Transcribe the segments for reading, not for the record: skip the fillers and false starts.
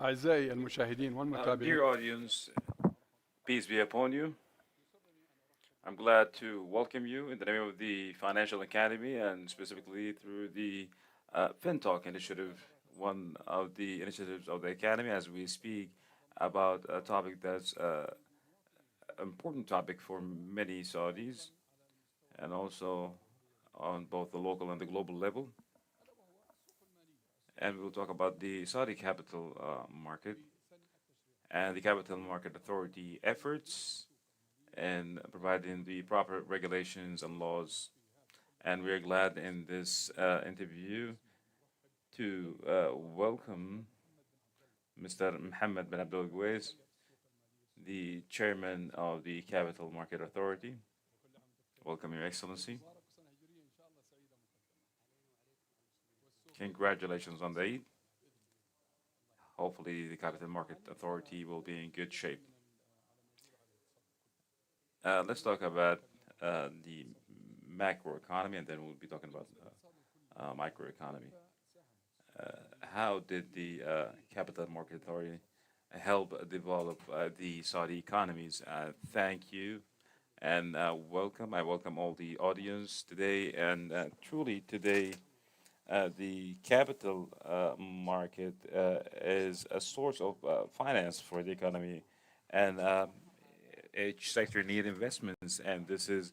أعزائي المشاهدين والمتابعين. Dear audience, peace be upon you. I'm glad to welcome you in the name of the Financial Academy and specifically through the FinTalk initiative, one of the initiatives of the Academy, as we speak about a topic that's an important topic for many Saudis and also on both the local and the global level. And we'll talk about the Saudi capital market and the Capital Market Authority efforts and providing the proper regulations and laws. And we're glad in this interview to welcome Mr. Mohammed bin Abdul Gwais, the chairman of the Capital Market Authority. Welcome, Your Excellency. Congratulations on the Eid. Hopefully, the Capital Market Authority will be in good shape. Let's talk about the macro economy, and then we'll be talking about microeconomy. How did the Capital Market Authority help develop the Saudi economies? Thank you and welcome. I welcome all the audience today, and truly today, the capital market is a source of finance for the economy, and each sector need investments, and this is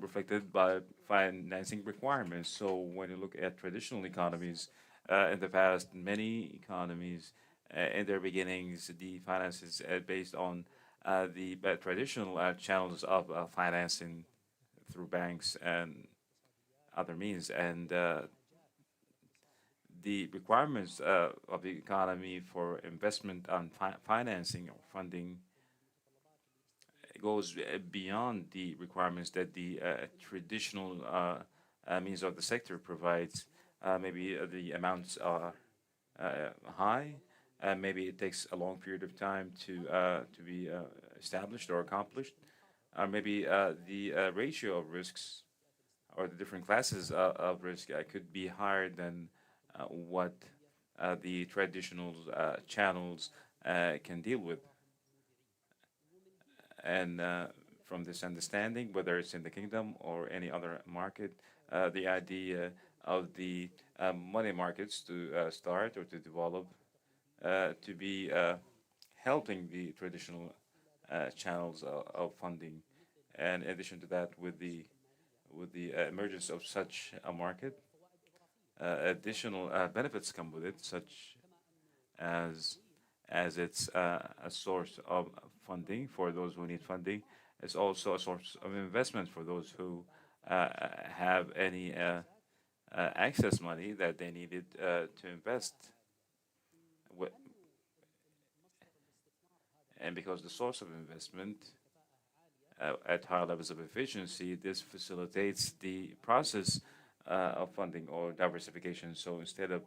reflected by financing requirements. So when you look at traditional economies, in the past, many economies in their beginnings, the finances based on the traditional channels of financing through banks and other means, and the requirements of the economy for investment and financing or funding goes beyond the requirements that the traditional means of the sector provides. Maybe the amounts are high. Maybe it takes a long period of time to be established or accomplished. Maybe the ratio of risks or the different classes of risk could be higher than what the traditional channels can deal with. And from this understanding, whether it's in the kingdom or any other market, the idea of the money markets to start or to develop, to be helping the traditional channels of funding. And in addition to that, with the emergence of such a market, additional benefits come with it, such as it's a source of funding for those who need funding. It's also a source of investment for those who have any excess money that they needed to invest. And because the source of investment at higher levels of efficiency, this facilitates the process of funding or diversification. So instead of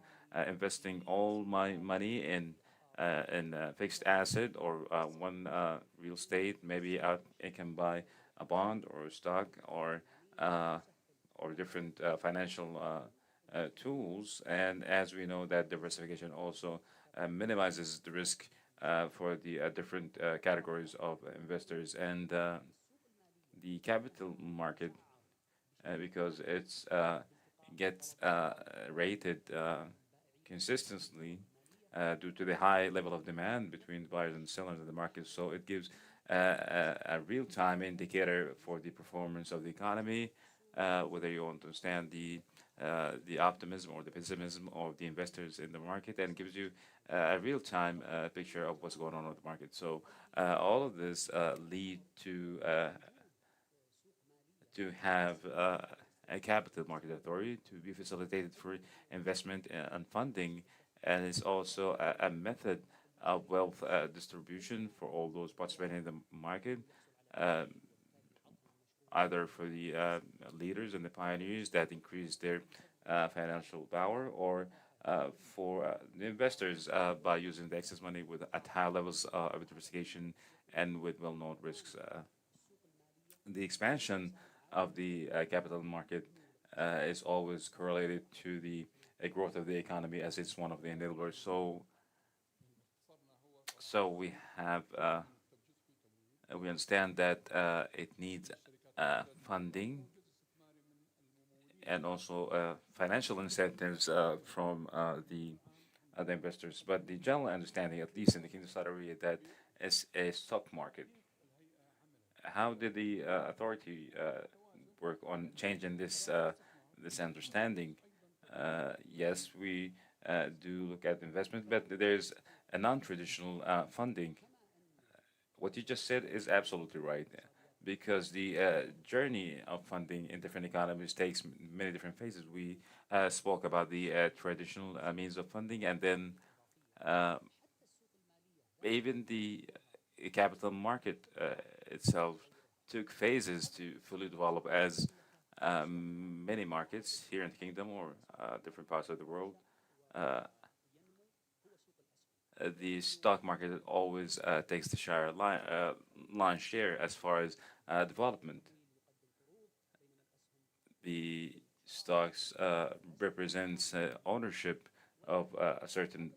investing all my money in fixed asset or one real estate, maybe I can buy a bond or a stock or different financial tools. And as we know, that diversification also minimizes the risk for the different categories of investors. And the capital market, because it's gets rated consistently due to the high level of demand between buyers and sellers in the market. So it gives a real-time indicator for the performance of the economy, whether you understand the optimism or the pessimism of the investors in the market, and gives you a real-time picture of what's going on with the market. So all of this lead to have a capital market authority to be facilitated for investment and funding, and it's also a method of wealth distribution for all those participating in the market, either for the leaders and the pioneers that increase their financial power, or for the investors by using the excess money at high levels of diversification and with well-known risks. The expansion of the capital market is always correlated to the growth of the economy, as it's one of the enablers. So So we understand that it needs funding and also financial incentives from the other investors. But the general understanding, at least in the Kingdom of Saudi Arabia, that is a stock market. How did the authority work on changing this understanding? Yes, we do look at investment, but there's a non-traditional funding. What you just said is absolutely right, because the journey of funding in different economies takes many different phases. We spoke about the traditional means of funding, and then uh, even the capital market itself took phases to fully develop as many markets here in the kingdom or different parts of the world. Uh, the stock market always takes the lion's share as far as development. The stocks represents ownership of a certain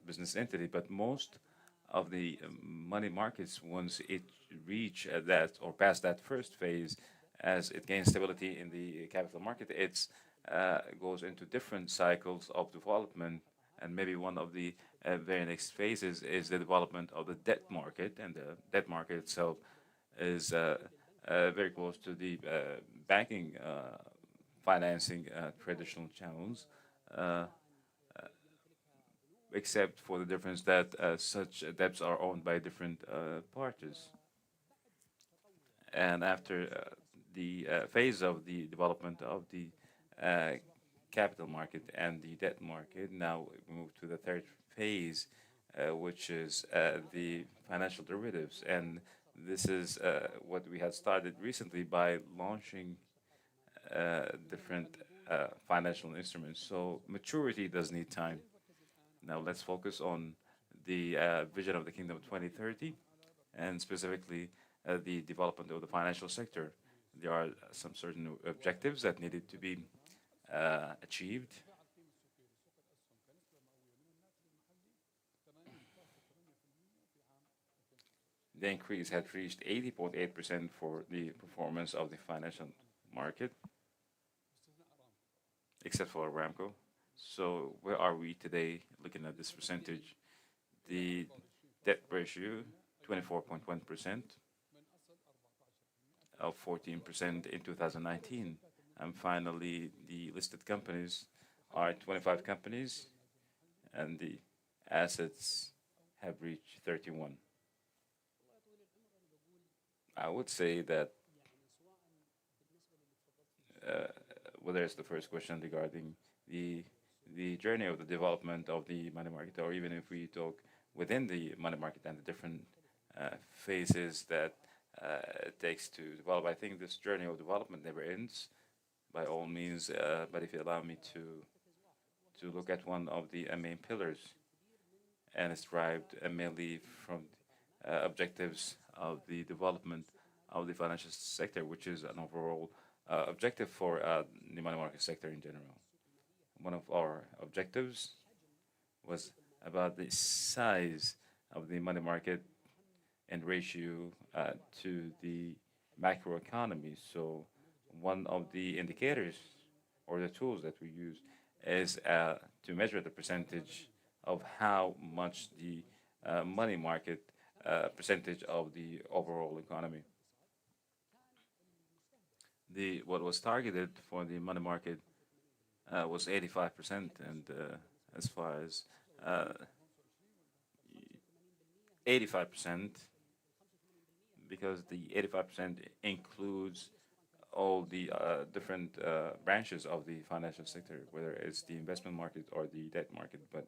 business entity, but most of the money markets, once it reach that or past that first phase, as it gains stability in the capital market, it's goes into different cycles of development. And maybe one of the very next phases is the development of the debt market, and the debt market itself is very close to the banking financing traditional channels, uh, except for the difference that such debts are owned by different parties. And after the phase of the development of the uh, capital market and the debt market, now we move to the third phase, which is the financial derivatives. And this is what we had started recently by launching different financial instruments. So maturity does need time. Now let's focus on the vision of the Kingdom 2030, and specifically the development of the financial sector. There are some certain objectives that needed to be achieved. The increase had reached 80.8% for the performance of the financial market, except for Aramco. So where are we today looking at this percentage? The debt ratio, 24.1% of 14% in 2019. And finally, the listed companies are 25 companies, and the assets have reached 31. I would say that uh, whether it's the first question regarding the the journey of the development of the money market, or even if we talk within the money market and the different phases that it takes to develop, I think this journey of development never ends by all means. But if you allow me to look at one of the main pillars, and it's derived mainly from objectives of the development of the financial sector, which is an overall objective for the money market sector in general. One of our objectives was about the size of the money market in ratio to the macroeconomy. So one of the indicators or the tools that we use is to measure the percentage of how much the money market percentage of the overall economy. The what was targeted for the money market was 85%, and as far as uh, 85%, because the 85% includes all the different branches of the financial sector, whether it's the investment market or the debt market. But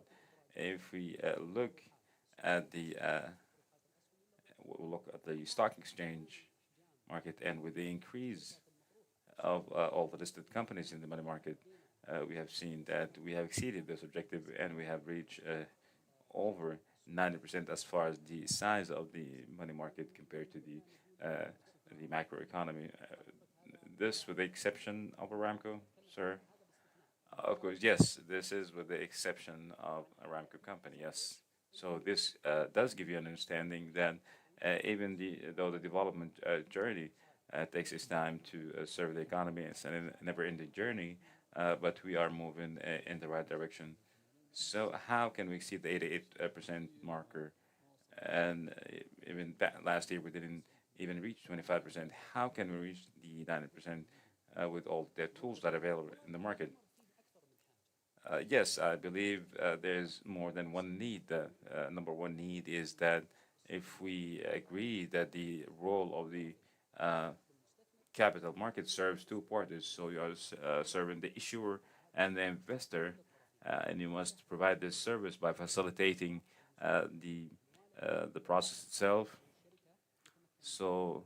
if we look at the stock exchange market, and with the increase of all the listed companies in the money market, we have seen that we have exceeded this objective, and we have reached over 90% as far as the size of the money market compared to the macroeconomy. This with the exception of Aramco, sir? Of course, yes, this is with the exception of Aramco company, yes. So this does give you an understanding that even though the development journey takes its time to serve the economy, it's a never-ending journey, but we are moving in the right direction. So how can we exceed the 88% marker? And even last year we didn't even reach 25%. How can we reach the 90% with all the tools that are available in the market? Yes, I believe there's more than one need. The number one need is that if we agree that the role of the uh, capital market serves two parties, so you are serving the issuer and the investor, and you must provide this service by facilitating the process itself, so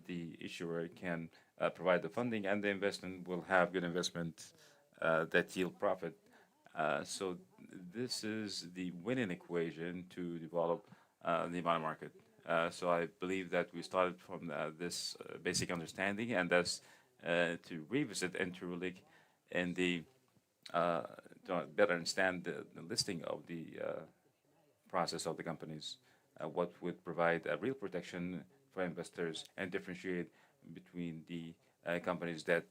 the issuer can provide the funding, and the investment will have good investment that yield profit. So this is the winning equation to develop the money market. So I believe that we started from this basic understanding, and that's to revisit and to look in the uh, to better understand the listing of the process of the companies, what would provide a real protection for investors and differentiate between the companies that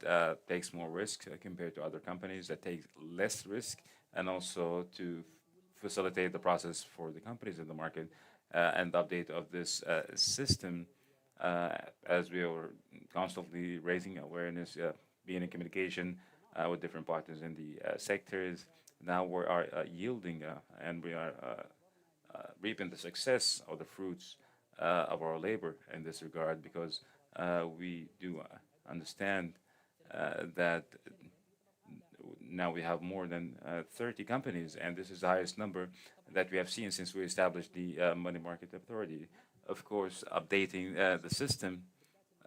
takes more risk compared to other companies that take less risk, and also to facilitate the process for the companies in the market and the update of this system uh, as we are constantly raising awareness, being in communication with different partners in the sectors. Now we are yielding and we are reaping the success or the fruits of our labor in this regard, because we do understand that now we have more than 30 companies, and this is the highest number that we have seen since we established the Money Market Authority. Of course, updating the system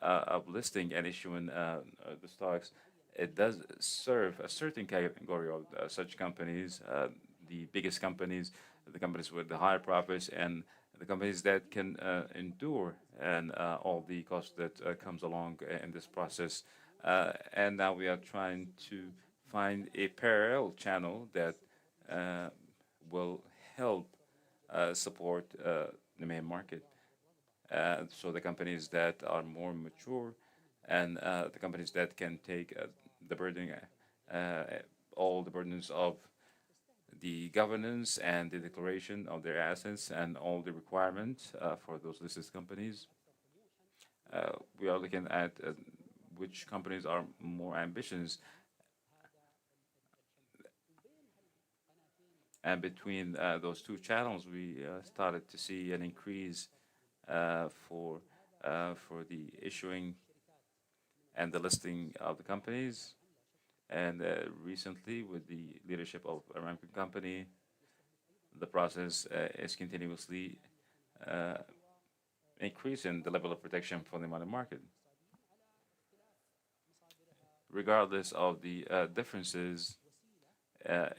of listing and issuing the stocks, it does serve a certain category of such companies, the biggest companies, the companies with the higher profits, and the companies that can endure and all the cost that comes along in this process. And now we are trying to find a parallel channel that uh, will help support the main market. So the companies that are more mature and the companies that can take the burden, uh, all the burdens of the governance and the declaration of their assets and all the requirements for those listed companies. We are looking at which companies are more ambitious, and between those two channels, we started to see an increase for the issuing and the listing of the companies. And recently, with the leadership of Aramco Company, the process is continuously uh, increasing the level of protection for the money market, regardless of the differences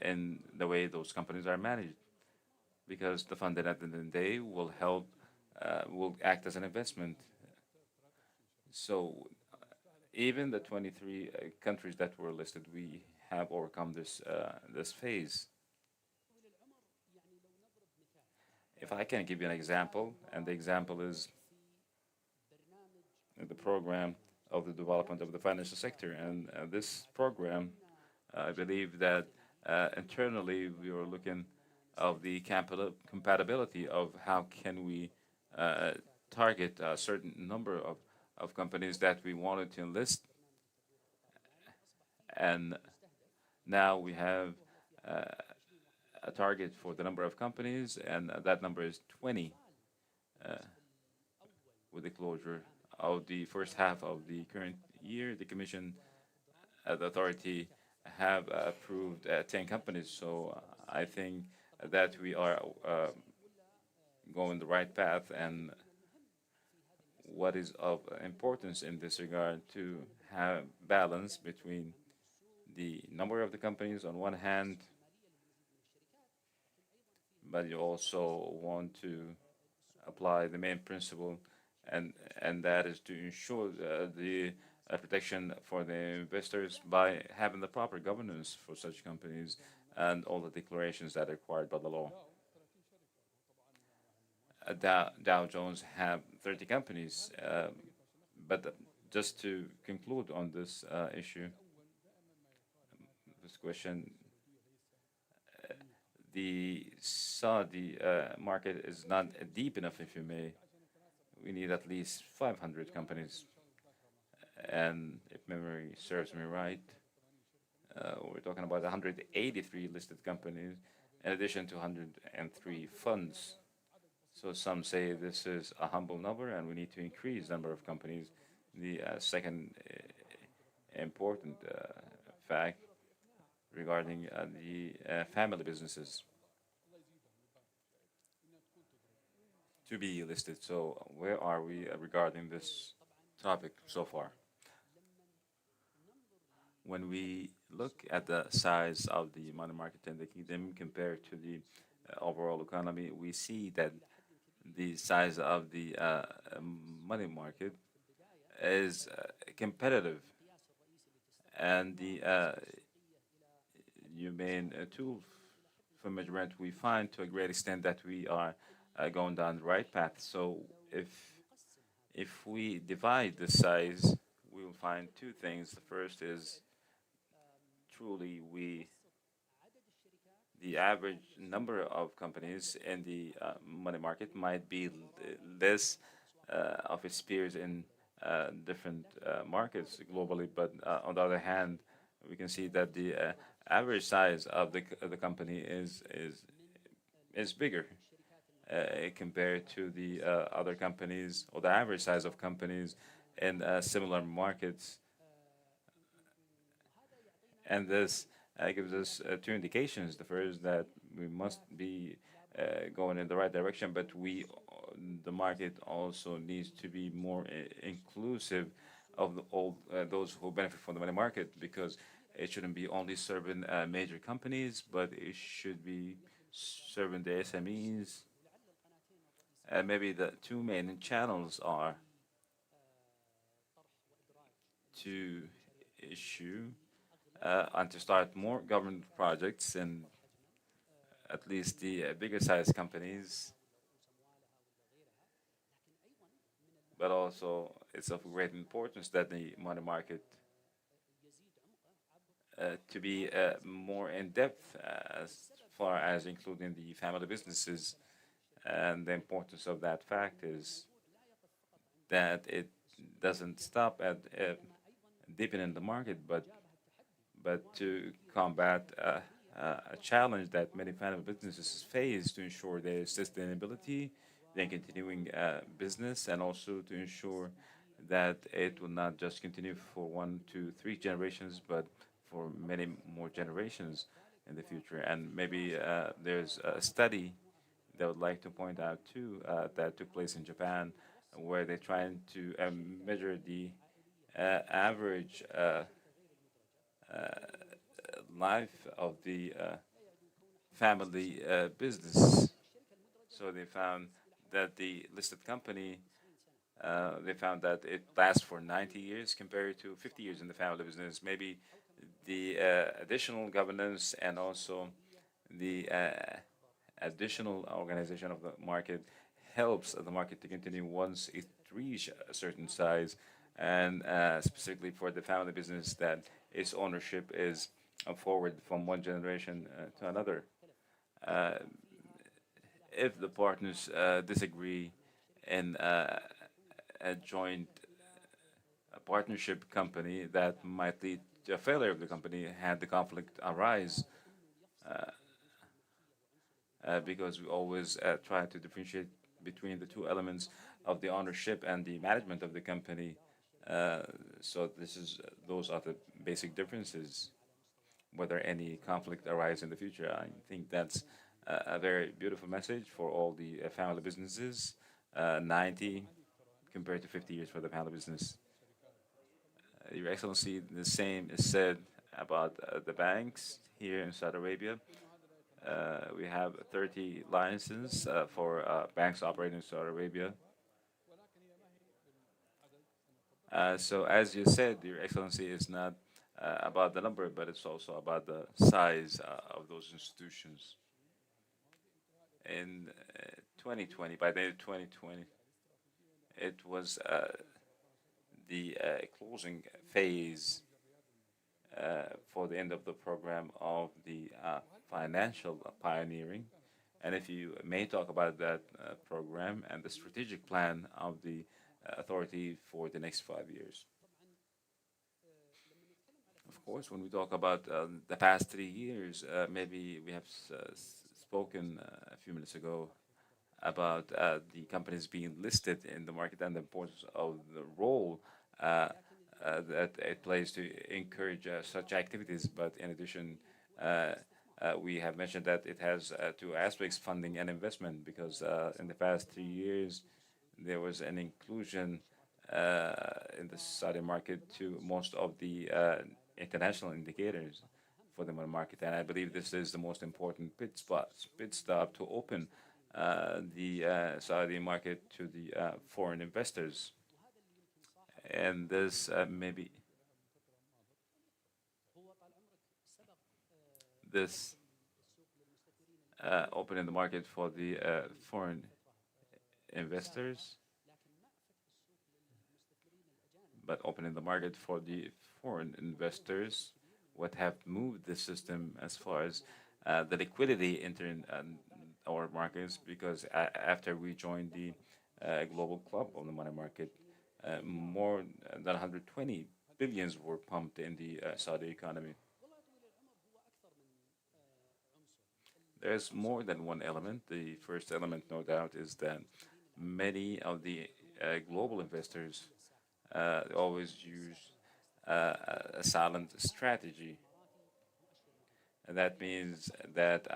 in the way those companies are managed, because the fund at the end of the day will help, will act as an investment. So even the 23 countries that were listed, we have overcome this phase. If I can give you an example, and the example is the program of the development of the financial sector, and this program, I believe that internally we were looking of the compatibility of how can we uh, target a certain number of companies that we wanted to enlist, and now we have uh, a target for the number of companies, and that number is 20 with the closure of the first half of the current year. The Commission, the authority, have approved 10 companies. So I think that we are going the right path, and what is of importance in this regard to have balance between the number of the companies on one hand, but you also want to apply the main principle, and that is to ensure the protection for the investors by having the proper governance for such companies and all the declarations that are required by the law. Dow Jones have 30 companies. But just to conclude on this issue, this question, the Saudi market is not deep enough, if you may. We need at least 500 companies. And if memory serves me right, we're talking about 183 listed companies in addition to 103 funds. So some say this is a humble number and we need to increase the number of companies. The second important fact regarding the family businesses to be listed. So where are we regarding this topic so far? When we look at the size of the money market in the kingdom compared to the overall economy, we see that the size of the money market is competitive, and the main tool for measurement, we find to a great extent that we are going down the right path. So if we divide the size, we will find two things. The first is truly the average number of companies in the money market might be less of its peers in different markets globally, but on the other hand, we can see that the average size of the company is bigger compared to the other companies, or the average size of companies in similar markets. And this gives us two indications. The first, that we must be going in the right direction, but the market also needs to be more inclusive of all those who benefit from the money market, because it shouldn't be only serving major companies, but it should be serving the SMEs. Maybe the two main channels are to issue and to start more government projects, and at least the bigger size companies. But also, it's of great importance that the money market to be more in depth as far as including the family businesses. And the importance of that fact is that it doesn't stop at deepening the market, but to combat a challenge that many family businesses face to ensure their sustainability, their continuing business, and also to ensure that it will not just continue for 1, 2, 3 generations, but for many more generations in the future. And maybe there's a study that I would like to point out too that took place in Japan, where they're trying to measure the average life of the family business. So they found that the listed company, they found that it lasts for 90 years compared to 50 years in the family business. Maybe the additional governance and also the additional organization of the market helps the market to continue once it reaches a certain size, and specifically for the family business, that its ownership is forward from one generation to another. If the partners disagree in a joint partnership company, that might lead to a failure of the company had the conflict arise, because we always try to differentiate between the two elements of the ownership and the management of the company. So those are the basic differences. Whether any conflict arise in the future, I think that's a very beautiful message for all the family businesses. 90 compared to 50 years for the family business. Your Excellency, the same is said about the banks here in Saudi Arabia. We have 30 licenses for banks operating in Saudi Arabia. So as you said, Your Excellency, is not about the number, but it's also about the size of those institutions. In 2020, by the end of 2020, it was the closing phase for the end of the program of the financial pioneering. And if you may talk about that program and the strategic plan of the authority for the next 5 years. Of course, when we talk about the past 3 years, maybe we have spoken a few minutes ago about the companies being listed in the market and the importance of the role that it plays to encourage such activities. But in addition, we have mentioned that it has two aspects, funding and investment, because in the past 3 years, there was an inclusion in the Saudi market to most of the international indicators for the money market. And I believe this is the most important pit stop to open the Saudi market to the foreign investors. And this maybe this opening the market for the foreign investors, but opening the market for the foreign investors would have moved the system as far as the liquidity entering our markets, because after we joined the global club on the money market, more than 120 billions were pumped in the Saudi economy. There's more than one element. The first element, no doubt, is that many of the global investors always use a silent strategy. And that means that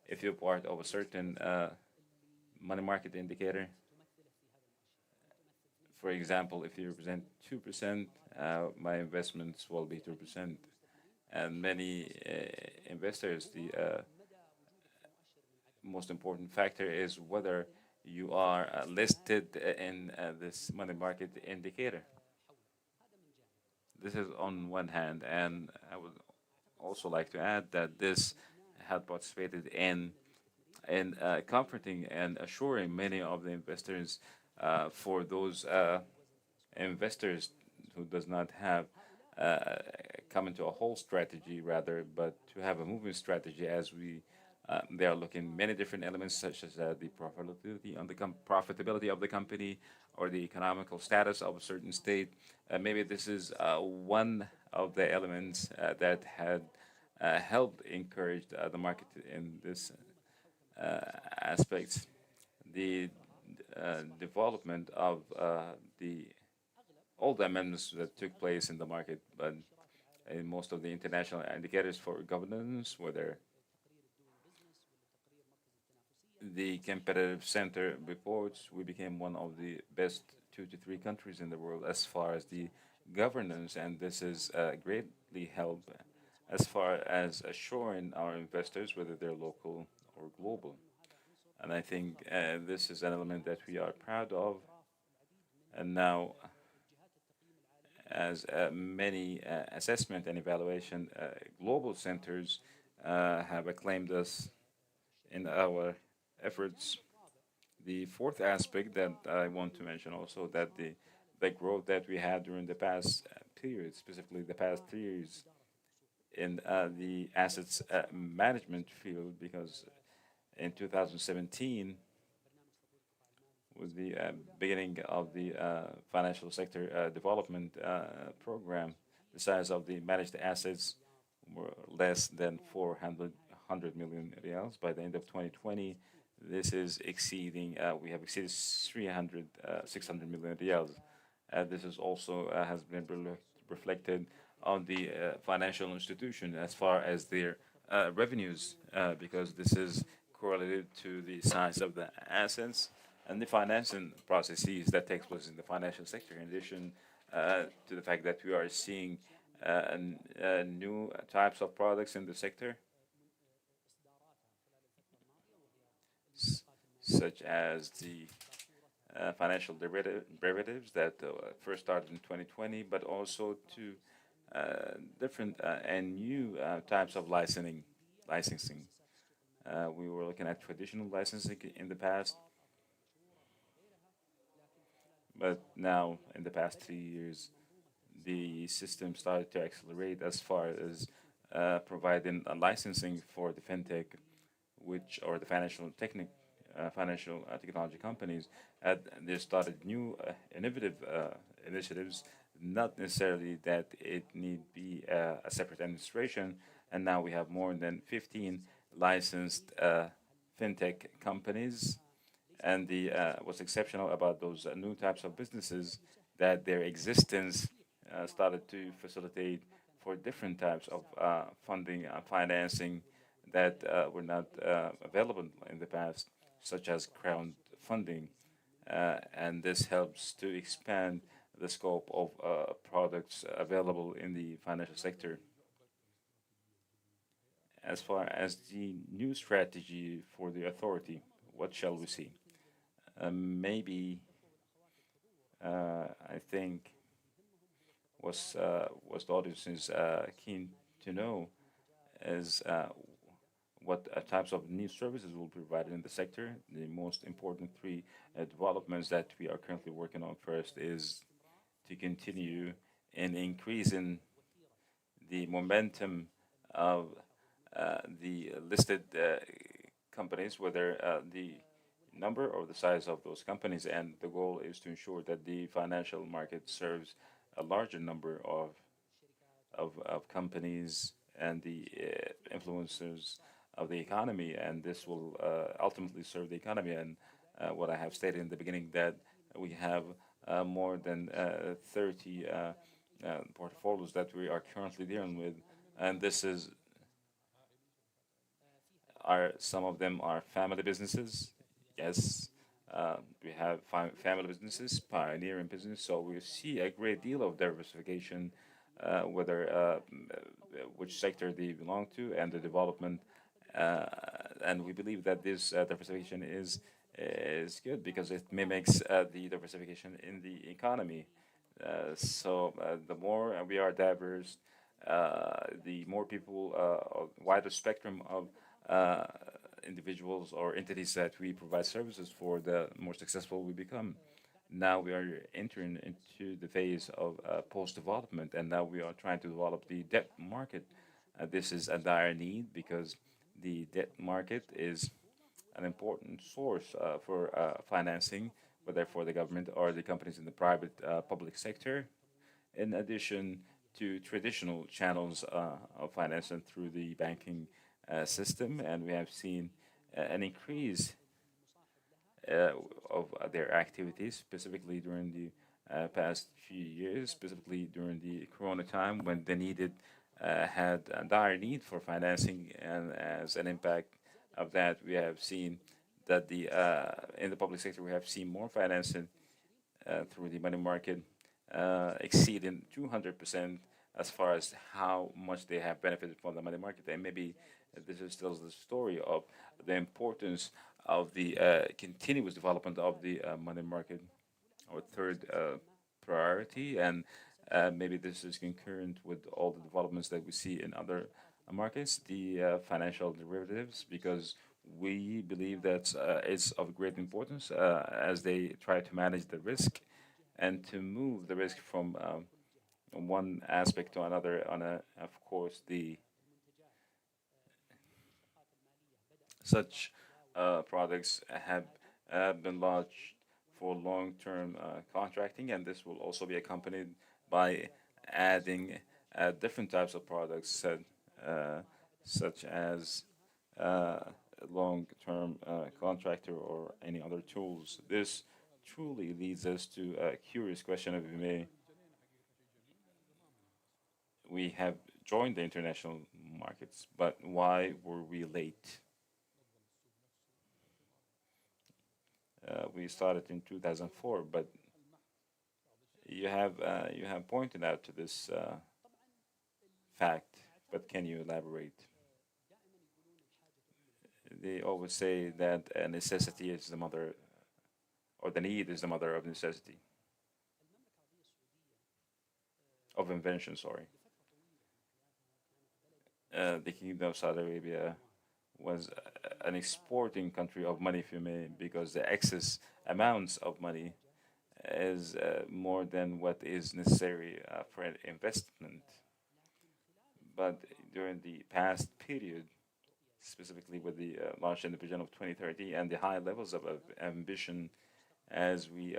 if you're part of a certain money market indicator, for example, if you represent 2%, my investments will be 2%. And many investors, the most important factor is whether you are listed in this money market indicator. This is on one hand, and I would also like to add that this had participated in comforting and assuring many of the investors, for those investors who does not have come into a whole strategy, rather, but to have a moving strategy, as they are looking many different elements, such as the profitability on the profitability of the company, or the economical status of a certain state. Maybe this is one of the elements that had helped encourage the market in this aspect. The development of all the amendments that took place in the market, but in most of the international indicators for governance, whether the competitive center reports, we became one of the best 2 to 3 countries in the world as far as the governance, and this is greatly helped as far as assuring our investors, whether they're local or global. And I think this is an element that we are proud of. And now, as many assessment and evaluation global centers have acclaimed us in our efforts. The fourth aspect that I want to mention also, that the growth that we had during the past period, specifically the past 3 years, in the assets management field, because in 2017, with the beginning of the financial sector development program, the size of the managed assets were less than 400 million riyals. By the end of 2020, this is exceeding, we have exceeded 600 million riyals. This is also has been reflected on the financial institution as far as their revenues, because this is correlated to the size of the assets and the financing processes that takes place in the financial sector. In addition to the fact that we are seeing new types of products in the sector, such as the financial derivatives that first started in 2020, but also to different and new types of licensing. We were looking at traditional licensing in the past, but now in the past 3 years, the system started to accelerate as far as providing a licensing for the fintech, which or the financial technology companies. They started new innovative initiatives, not necessarily that it need be a separate administration. And now we have more than 15 licensed fintech companies. And the what's exceptional about those new types of businesses that their existence started to facilitate for different types of funding and financing that were not available in the past, such as crowdfunding. And this helps to expand the scope of products available in the financial sector. As far as the new strategy for the authority, what shall we see? Maybe I think was the audience is keen to know is what types of new services will be provided in the sector. The most important three developments that we are currently working on first is to continue in increasing the momentum of the listed companies, whether the number or the size of those companies, and the goal is to ensure that the financial market serves a larger number of companies and the influencers of the economy, and this will ultimately serve the economy. And what I have stated in the beginning that we have more than 30 portfolios that we are currently dealing with, and this is are some of them are family businesses. Yes, we have family businesses, pioneering business. So we see a great deal of diversification, whether which sector they belong to, and the development. And we believe that this diversification is good because it mimics the diversification in the economy. The more we are diverse, the more people, a wider spectrum of uh, individuals or entities that we provide services for, the more successful we become. Now we are entering into the phase of post-development, and now we are trying to develop the debt market. This is a dire need because the debt market is an important source for financing, whether for the government or the companies in the private public sector, in addition to traditional channels of financing through the banking system. And we have seen an increase of their activities, specifically during the past few years, specifically during the Corona time when they had a dire need for financing, and as an impact of that, we have seen that the in the public sector we have seen more financing through the money market exceeding 200% as far as how much they have benefited from the money market. And maybe this is still the story of the importance of the continuous development of the money market, our third priority. And maybe this is concurrent with all the developments that we see in other markets, the financial derivatives, because we believe that it's of great importance as they try to manage the risk and to move the risk from one aspect to another. Of course, the such products have been launched for long-term contracting, and this will also be accompanied by adding different types of products, such as long-term contractor or any other tools. This truly leads us to a curious question, if we may. We have joined the international markets, but why were we late? We started in 2004, but you have pointed out to this fact, but can you elaborate? They always say that necessity is the mother, or the need is the mother of necessity, of invention, sorry. The Kingdom of Saudi Arabia was an exporting country of money, if you may, because the excess amounts of money is more than what is necessary for an investment. But during the past period, specifically with the launch and the vision of 2030 and the high levels of ambition as we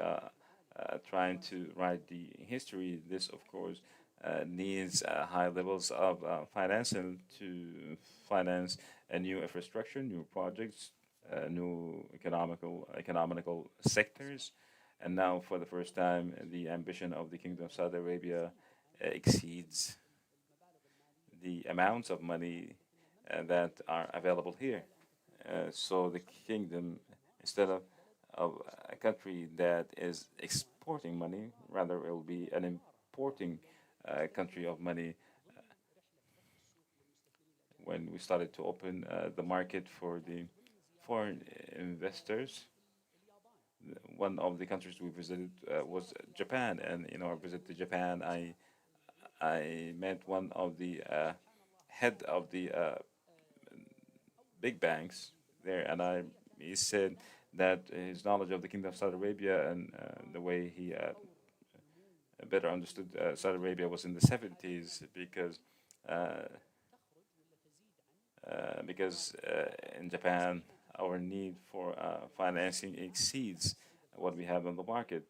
trying to write the history, this of course needs high levels of financing to finance a new infrastructure, new projects, new economical sectors. And now, for the first time, the ambition of the Kingdom of Saudi Arabia exceeds the amounts of money that are available here. So the kingdom, instead of a country that is exporting money, rather it will be an importing country of money. When we started to open the market for the foreign investors, one of the countries we visited was Japan, and in our visit to Japan, I met one of the head of the big banks there, and he said that his knowledge of the Kingdom of Saudi Arabia and the way he better understood Saudi Arabia was in the 70s uh, in Japan our need for financing exceeds what we have on the market.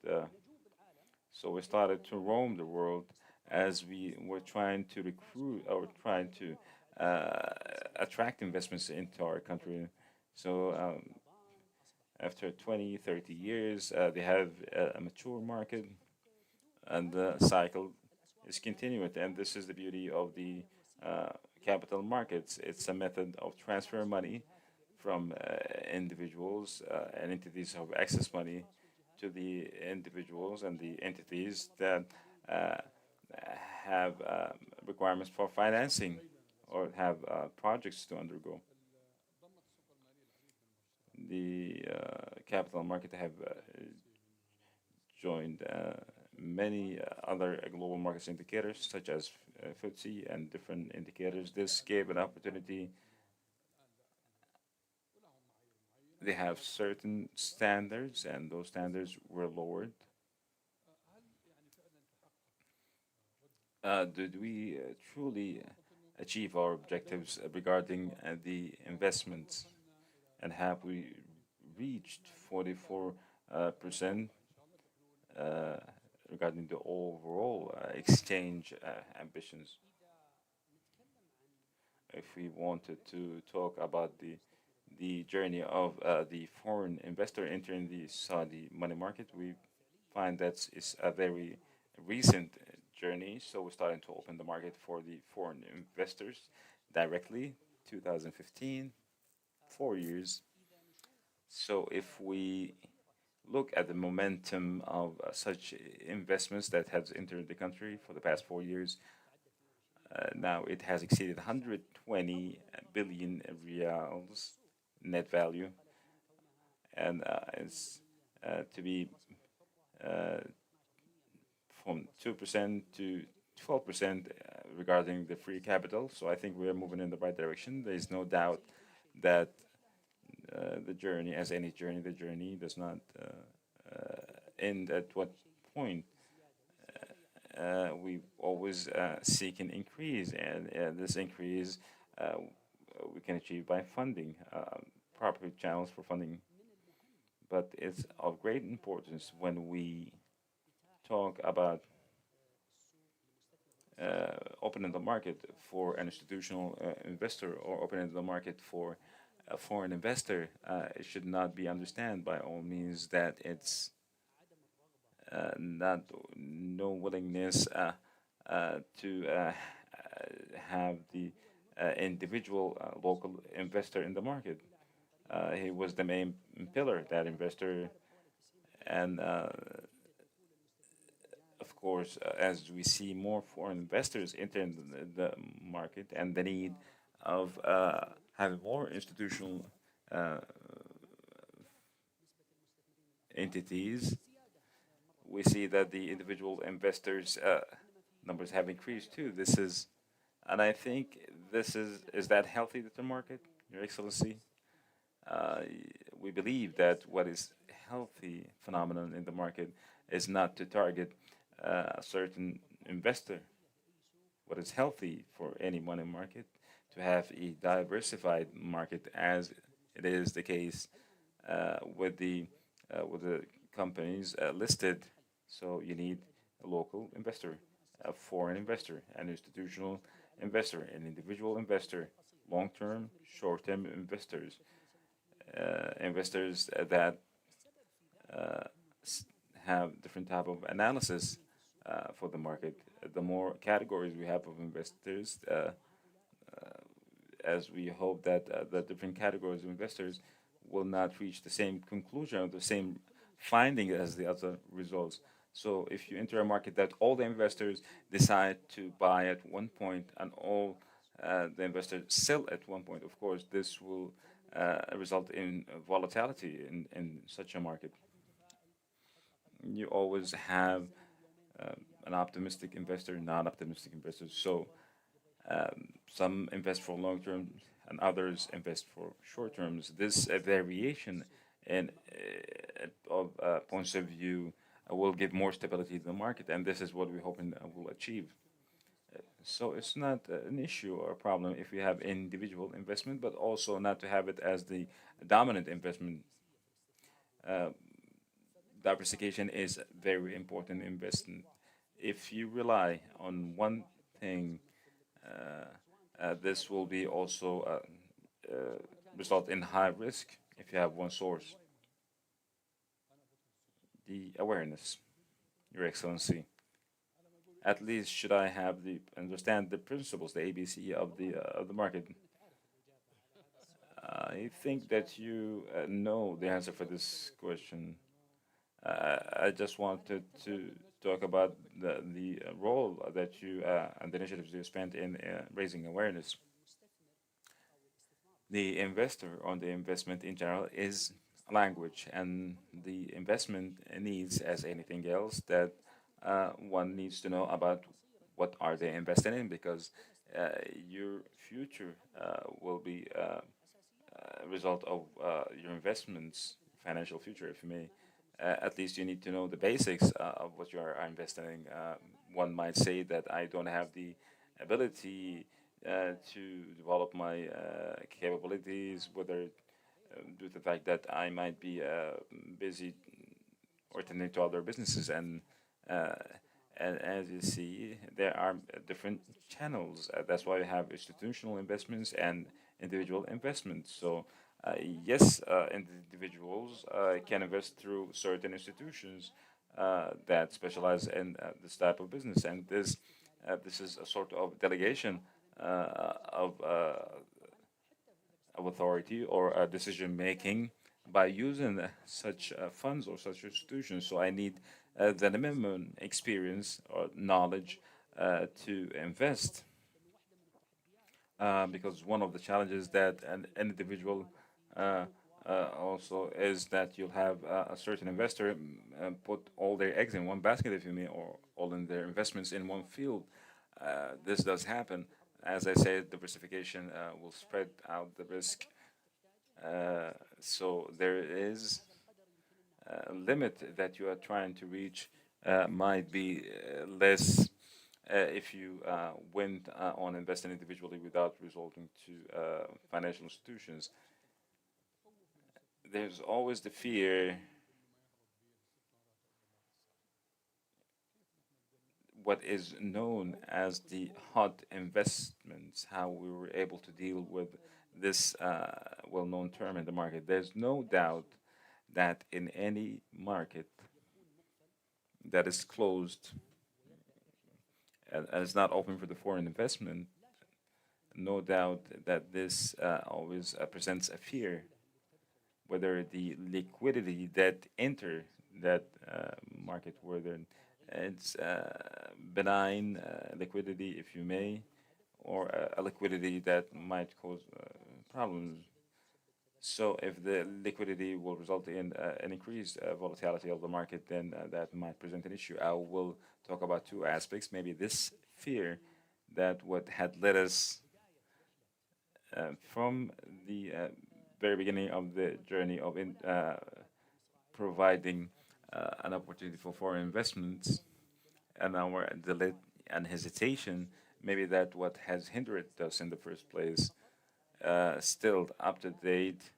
So we started to roam the world as we were trying to recruit or trying to attract investments into our country. So after 20, 30 years, they have a mature market and the cycle is continuing. And this is the beauty of the uh, capital markets. It's a method of transfer money from individuals and entities who have access money to the individuals and the entities that uh, have requirements for financing or have projects to undergo. The capital market have joined many other global markets indicators, such as FTSE and different indicators. This gave an opportunity. They have certain standards, and those standards were lowered. Did we truly achieve our objectives regarding the investments? And have we reached 44% uh, regarding the overall exchange ambitions? If we wanted to talk about the journey of the foreign investor entering the Saudi money market, we find that it's a very recent journey. So we're starting to open the market for the foreign investors directly, 2015, 4 years. So if we look at the momentum of such investments that has entered the country for the past 4 years, now it has exceeded 120 billion riyals net value, and it's to be uh, from 2% to 12% regarding the free capital. So I think we are moving in the right direction. There is no doubt that the journey, as any journey, the journey does not end at what point. We always seek an increase, and this increase we can achieve by funding, proper channels for funding. But it's of great importance when we talk about opening the market for an institutional investor or opening the market for a foreign investor. It should not be understood by all means that it's not no willingness to have the individual local investor in the market. He was the main pillar, that investor, and of course, as we see more foreign investors entering the market and the need of having more institutional uh, entities, we see that the individual investors' numbers have increased too. And I think is that healthy to the market, Your Excellency, uh, we believe that what is healthy phenomenon in the market is not to target a certain investor. What is healthy for any money market to have a diversified market, as it is the case with the companies listed. So you need a local investor, a foreign investor, an institutional investor, an individual investor, long-term, short-term investors, investors that uh, have different type of analysis for the market. The more categories we have of investors, as we hope that the different categories of investors will not reach the same conclusion or the same finding as the other results. So if you enter a market that all the investors decide to buy at one point and all the investors sell at one point, of course, this will result in volatility in such a market. You always have an optimistic investor, non-optimistic investors. So some invest for long term and others invest for short terms. This variation in of points of view will give more stability to the market, and this is what we hope and will achieve. So it's not an issue or a problem if we have individual investment, but also not to have it as the dominant investment. Uh, Diversification is very important in investment. If you rely on one thing, this will be also result in high risk if you have one source. The awareness, Your Excellency. At least should I have the understand the principles, the ABC of the market. I think that you know the answer for this question. I just wanted to talk about the role that you and the initiatives you spent in raising awareness. The investor on the investment in general is language, and the investment needs, as anything else, that one needs to know about what are they investing in, because your future will be a result of your investments, financial future, if you may. At least you need to know the basics of what you are investing in. One might say that I don't have the ability to develop my capabilities, whether due to the fact that I might be busy or attending to other businesses. Uh, and as you see, there are different channels. That's why we have institutional investments and individual investments. So, yes, individuals can invest through certain institutions that specialize in this type of business, and this is a sort of delegation of authority or decision making by using such funds or such institutions. So I need the minimum experience or knowledge to invest, because one of the challenges that an individual also is that you'll have a certain investor put all their eggs in one basket, if you may, or all in their investments in one field. This does happen. As I said, diversification will spread out the risk. So there is a limit that you are trying to reach, might be less if you went on investing individually without resorting to financial institutions. There's always the fear, what is known as the hot investments, how we were able to deal with this well-known term in the market. There's no doubt that in any market that is closed and is not open for the foreign investment, no doubt that this always presents a fear, whether the liquidity that enter that market, whether it's benign liquidity, if you may, or a liquidity that might cause problems. So if the liquidity will result in an increased volatility of the market, then that might present an issue. I will talk about two aspects. Maybe this fear that what had led us from the very beginning of the journey of providing an opportunity for foreign investments, and our delay and hesitation, maybe that what has hindered us in the first place. Still up to date.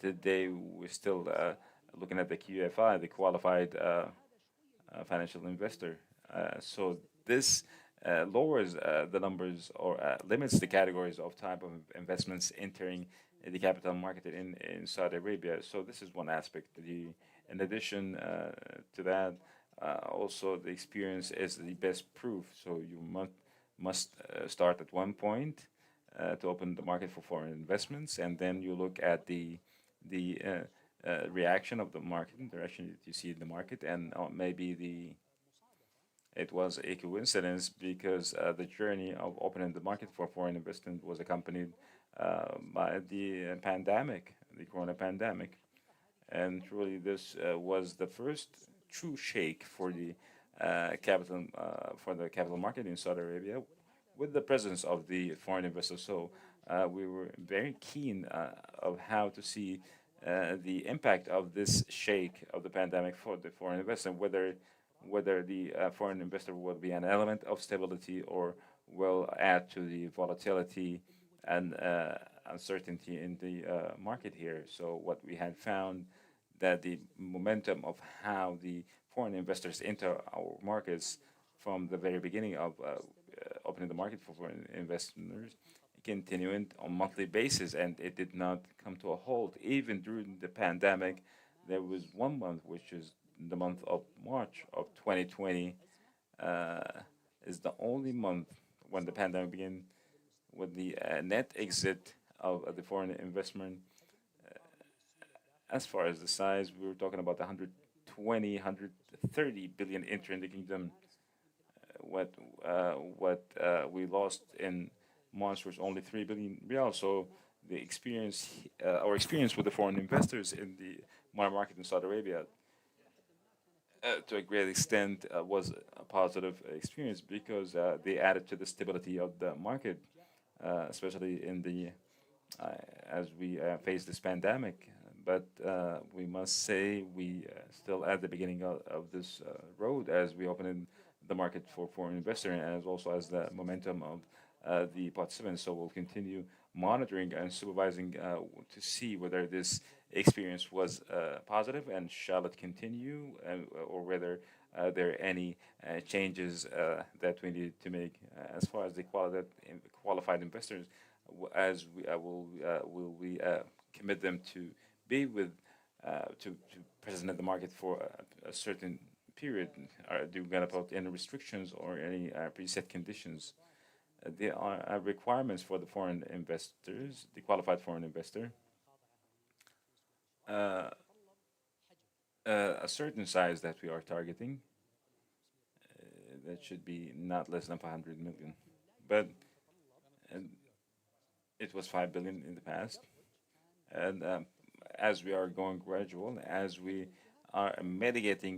Today, we're still looking at the QFI, the Qualified Financial Investor. So this lowers the numbers or limits the categories of type of investments entering the capital market in Saudi Arabia. So this is one aspect. In addition to that, also the experience is the best proof. So you must start at one point to open the market for foreign investments, and then you look at the reaction of the market, the direction that you see in the market, and maybe it was a coincidence because the journey of opening the market for foreign investment was accompanied by the pandemic, the corona pandemic, and truly this was the first true shake for the capital market in Saudi Arabia, with the presence of the foreign investors. So we were very keen of how to see the impact of this shake of the pandemic for the foreign investor, whether the foreign investor will be an element of stability or will add to the volatility and uncertainty in the market here. So what we had found that the momentum of how the foreign investors enter our markets from the very beginning of opening the market for foreign investors continuing on monthly basis, and it did not come to a halt even during the pandemic. There was one month, which is the month of March of 2020, is the only month when the pandemic began with the net exit of the foreign investment. As far as the size, we were talking about 120, 130 billion entering the kingdom. What we lost in March was only 3 billion riyal. So the experience, our experience with the foreign investors in the money market in Saudi Arabia, to a great extent, was a positive experience because they added to the stability of the market, especially in the as we face this pandemic. But we must say we still at the beginning of this road as we open in the market for foreign investor and as also as the momentum of the participants. So we'll continue monitoring and supervising to see whether this experience was positive and shall it continue, or whether there are any changes that we need to make as far as the qualified investors, as we will we commit them to be with to present in the market for a certain period. Do we gonna put any restrictions or any preset conditions? There are requirements for the foreign investors, the qualified foreign investor. Uh, a certain size that we are targeting, that should be not less than 500 million. But and it was 5 billion in the past. And as we are going gradual, as we are mitigating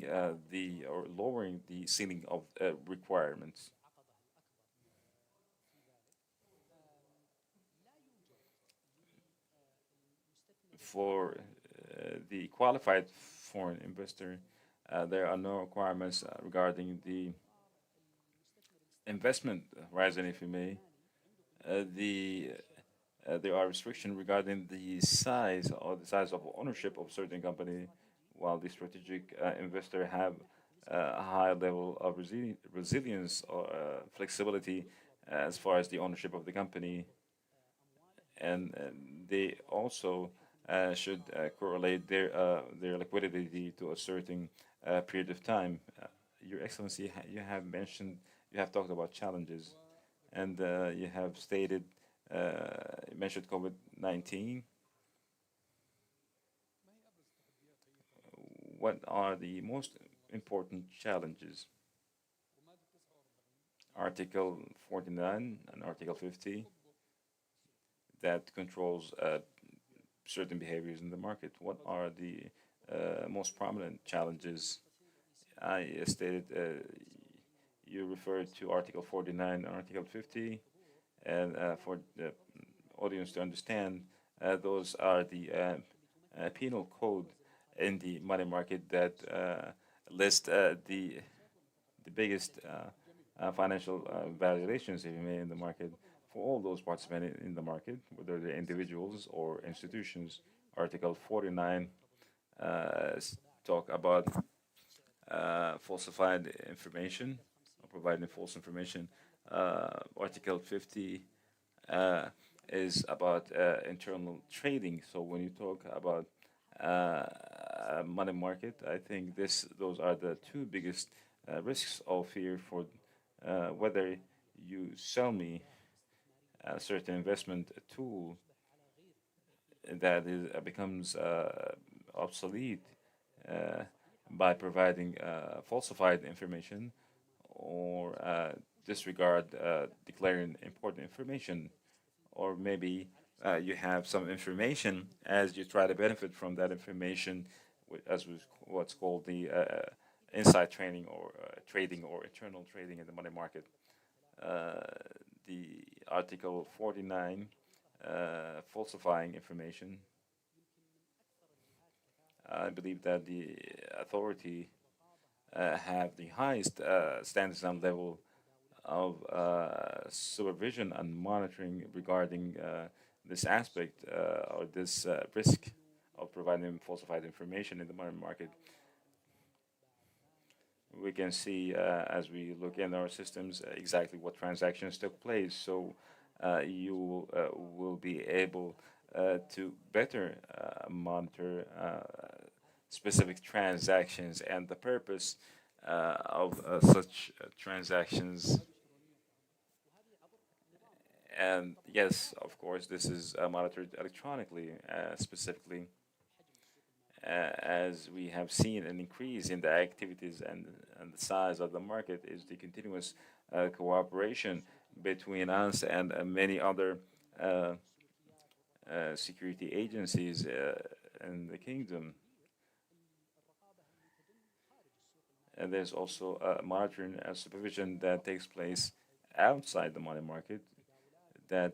the or lowering the ceiling of requirements. For the qualified foreign investor, there are no requirements regarding the investment horizon, if you may. There are restrictions regarding the size or the size of ownership of certain company, while the strategic investor have a high level of resilience or flexibility as far as the ownership of the company, and they also should correlate their liquidity to a certain period of time. Your Excellency, you have talked about challenges, and you have stated, you mentioned COVID-19. What are the most important challenges? Article 49 and Article 50 that controls certain behaviors in the market. What are the most prominent challenges? I stated you referred to Article 49 and Article 50, and for the audience to understand, those are the penal code in the money market that list the biggest financial violations, if you may, in the market for all those participants in the market, whether they're individuals or institutions. Article 49 talk about falsified information or providing false information. Article 50 is about internal trading. So when you talk about money market, I think those are the two biggest risks of fear for whether you sell me a certain investment tool that becomes obsolete by providing falsified information or disregard declaring important information, or maybe you have some information as you try to benefit from that information, as what's called the inside trading or trading or internal trading in the money market. The Article 49, falsifying information. I believe that the authority have the highest standards and level of supervision and monitoring regarding this aspect or this risk of providing falsified information in the money market. We can see as we look in our systems exactly what transactions took place. So you will be able to better monitor specific transactions and the purpose of such transactions. And yes, of course, this is monitored electronically, specifically as we have seen an increase in the activities and the size of the market is the continuous cooperation between us and many other security agencies in the kingdom. And there's also monitoring and supervision that takes place outside the money market that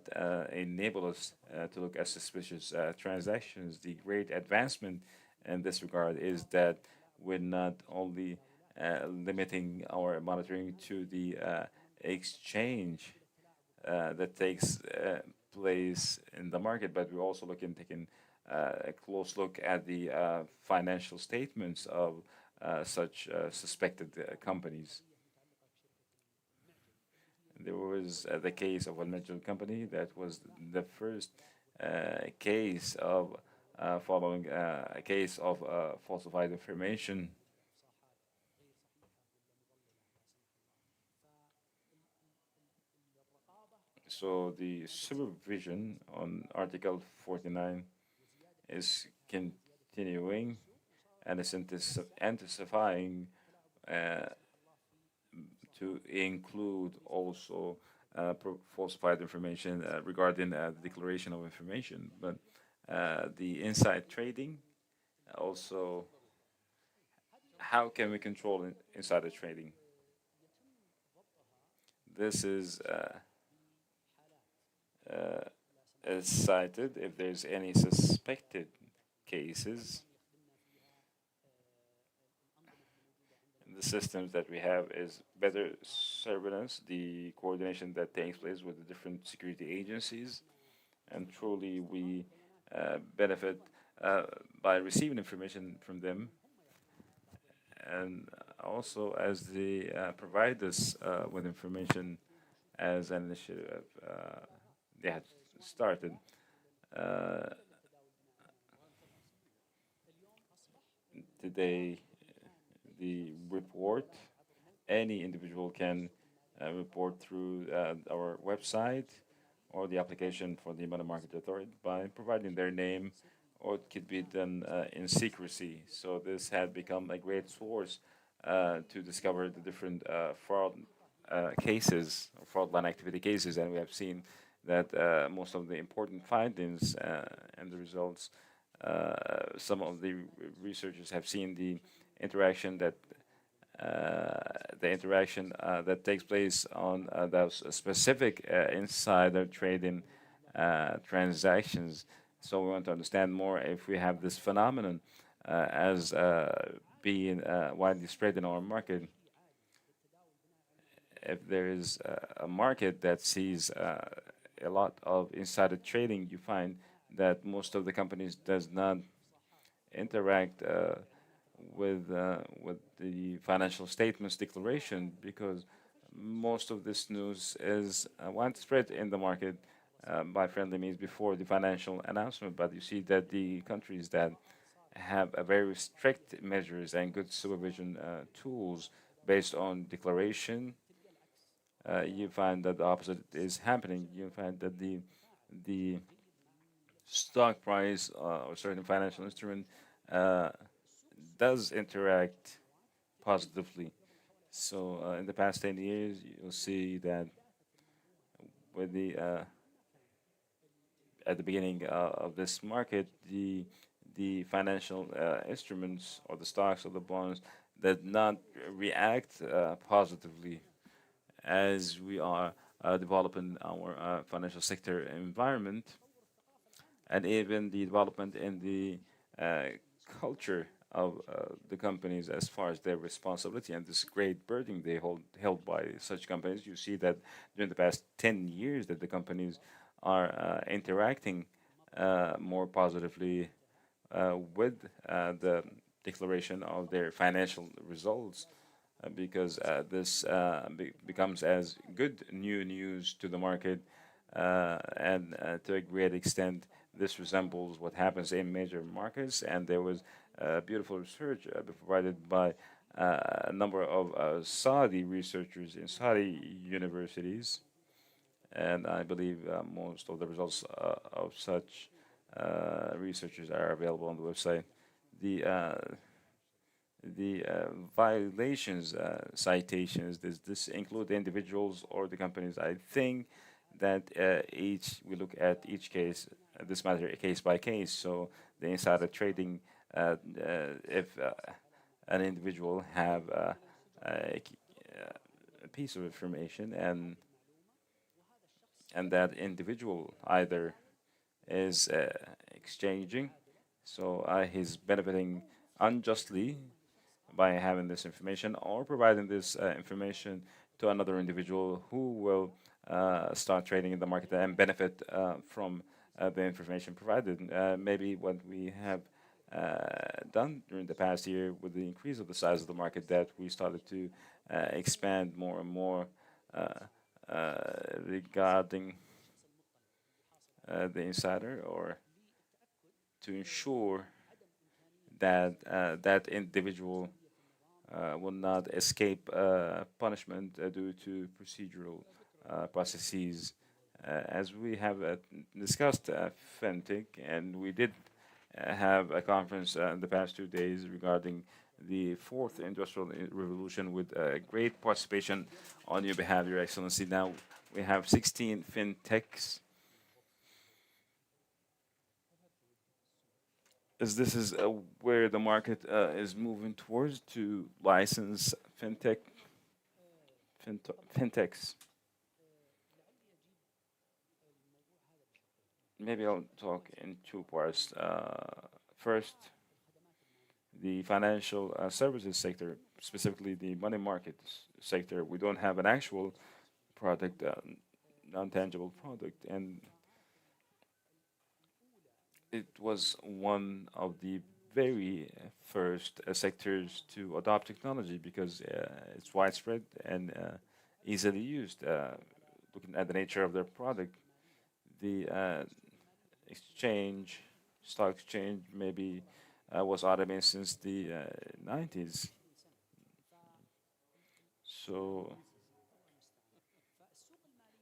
enable us to look at suspicious transactions. The great advancement in this regard is that we're not only limiting our monitoring to the exchange that takes place in the market, but we're also taking a close look at the financial statements of such suspected companies. There was the case of Al Majid company that was the first case of following a case of falsified information. So the supervision on Article 49 is continuing and is intensifying to include also falsified information regarding the declaration of information. But the inside trading also, how can we control insider trading? This is cited if there's any suspected cases. The systems that we have is better surveillance, the coordination that takes place with the different security agencies, and truly we benefit by receiving information from them, and also as they provide us with information as an initiative they had started. Today, the report, any individual can report through our website or the application for the Money Market Authority by providing their name, or it could be done in secrecy. So this had become a great source to discover the different fraud cases, fraudulent activity cases, and we have seen that most of the important findings and the results, some of the researchers have seen the interaction that takes place on those specific insider trading transactions. So we want to understand more if we have this phenomenon as being widely spread in our market. If there is a market that sees a lot of insider trading, you find that most of the companies does not interact with the financial statements declaration because most of this news is widespread in the market by friendly means before the financial announcement. But you see that the countries that have a very strict measures and good supervision tools based on declaration, you find that the opposite is happening. You find that the stock price or certain financial instrument uh, does interact positively. So in the past 10 years, you'll see that with the at the beginning of this market, the financial instruments or the stocks or the bonds did not react positively as we are developing our financial sector environment and even the development in the uh, culture of the companies as far as their responsibility and this great burden they hold held by such companies. You see that during the past 10 years that the companies are interacting more positively with the declaration of their financial results because this becomes as good new news to the market, and to a great extent, this resembles what happens in major markets. And there was beautiful research provided by a number of Saudi researchers in Saudi universities, and I believe most of the results of such researchers are available on the website. The violations citations, does this include the individuals or the companies? I think that each we look at each case, this matter case by case. So the insider trading, if an individual have a piece of information and that individual either is exchanging, so he's benefiting unjustly by having this information or providing this information to another individual who will start trading in the market and benefit from the information provided. Maybe what we have done during the past year with the increase of the size of the market, that we started to expand more and more regarding the insider, or to ensure that that individual will not escape punishment due to procedural processes. As we have discussed fintech, and we did have a conference in the past 2 days regarding the fourth industrial revolution with great participation on your behalf, Your Excellency. Now we have 16 fintechs. As this is where the market is moving towards to license fintechs. Maybe I'll talk in two parts. First, the financial services sector, specifically the money market sector. We don't have an actual product, non-tangible product, and it was one of the very first sectors to adopt technology because it's widespread and easily used. Looking at the nature of their product, the exchange, stock exchange, maybe was automated since the 90s. So,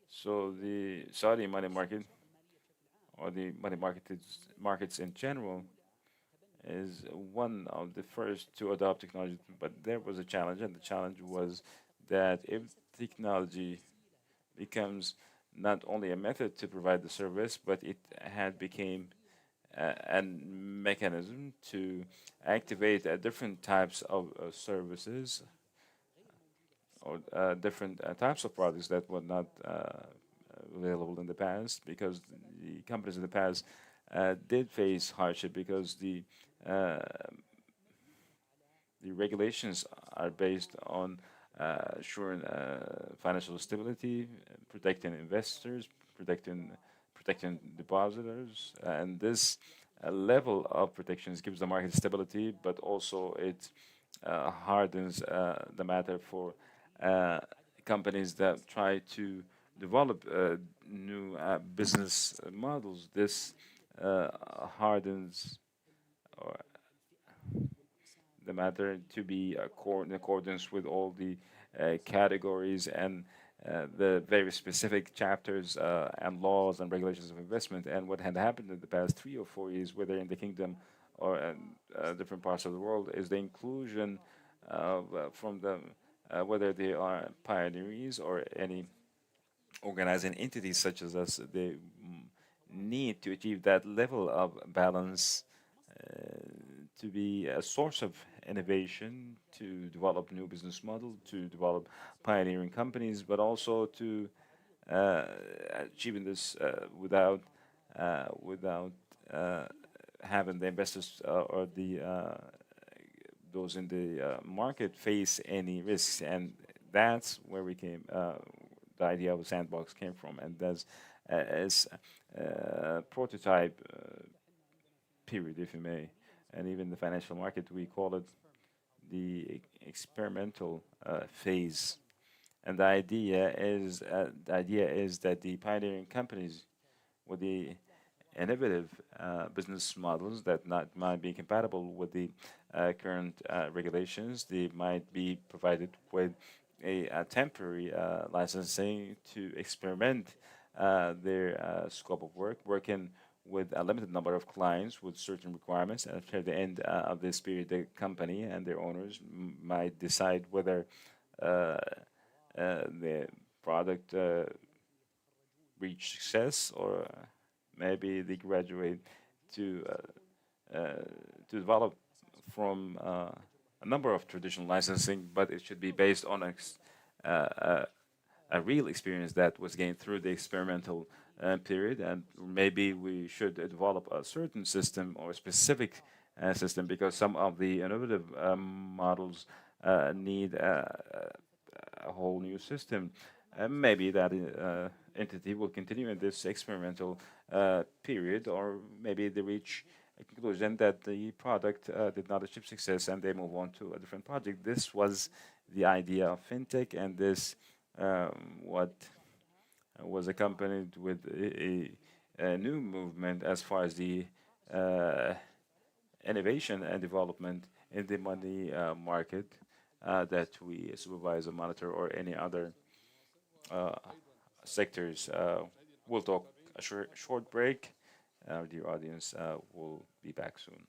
so the Saudi money market or the markets in general is one of the first to adopt technology. But there was a challenge, and the challenge was that if technology becomes not only a method to provide the service, but it had became a mechanism to activate different types of services or different types of products that were not available in the past, because the companies in the past did face hardship because uh, the regulations are based on ensuring financial stability, protecting investors, protecting depositors, and this level of protections gives the market stability, but also it hardens the matter for uh, companies that try to develop new business models. This hardens or the matter to be in accordance with all the categories and the very specific chapters and laws and regulations of investment. And what had happened in the past 3 or 4 years, whether in the kingdom or in different parts of the world, is the inclusion of, from the whether they are pioneers or any organizing entities such as us, they need to achieve that level of balance to be a source of innovation, to develop new business models, to develop pioneering companies, but also to uh, achieving this without having the investors or the those in the market face any risks. And that's where we came. The idea of a sandbox came from, and that's as prototype period, if you may. And even the financial market, we call it the experimental phase. And the idea is that the pioneering companies with the innovative business models that not might be compatible with the current regulations, they might be provided with a temporary licensing to experiment their scope of work, working with a limited number of clients with certain requirements. And after the end of this period, the company and their owners might decide whether uh, the product reach success, or maybe they graduate to to develop from a number of traditional licensing, but it should be based on a real experience that was gained through the experimental period. And maybe we should develop a certain system or a specific system, because some of the innovative models need a whole new system. Maybe that entity will continue in this experimental period, or maybe they reach a conclusion that the product did not achieve success and they move on to a different project. This was the idea of fintech, and this what was accompanied with a new movement as far as the uh, innovation and development in the money market that we supervise or monitor, or any other uh, sectors. We'll talk a short break. Our dear audience will be back soon.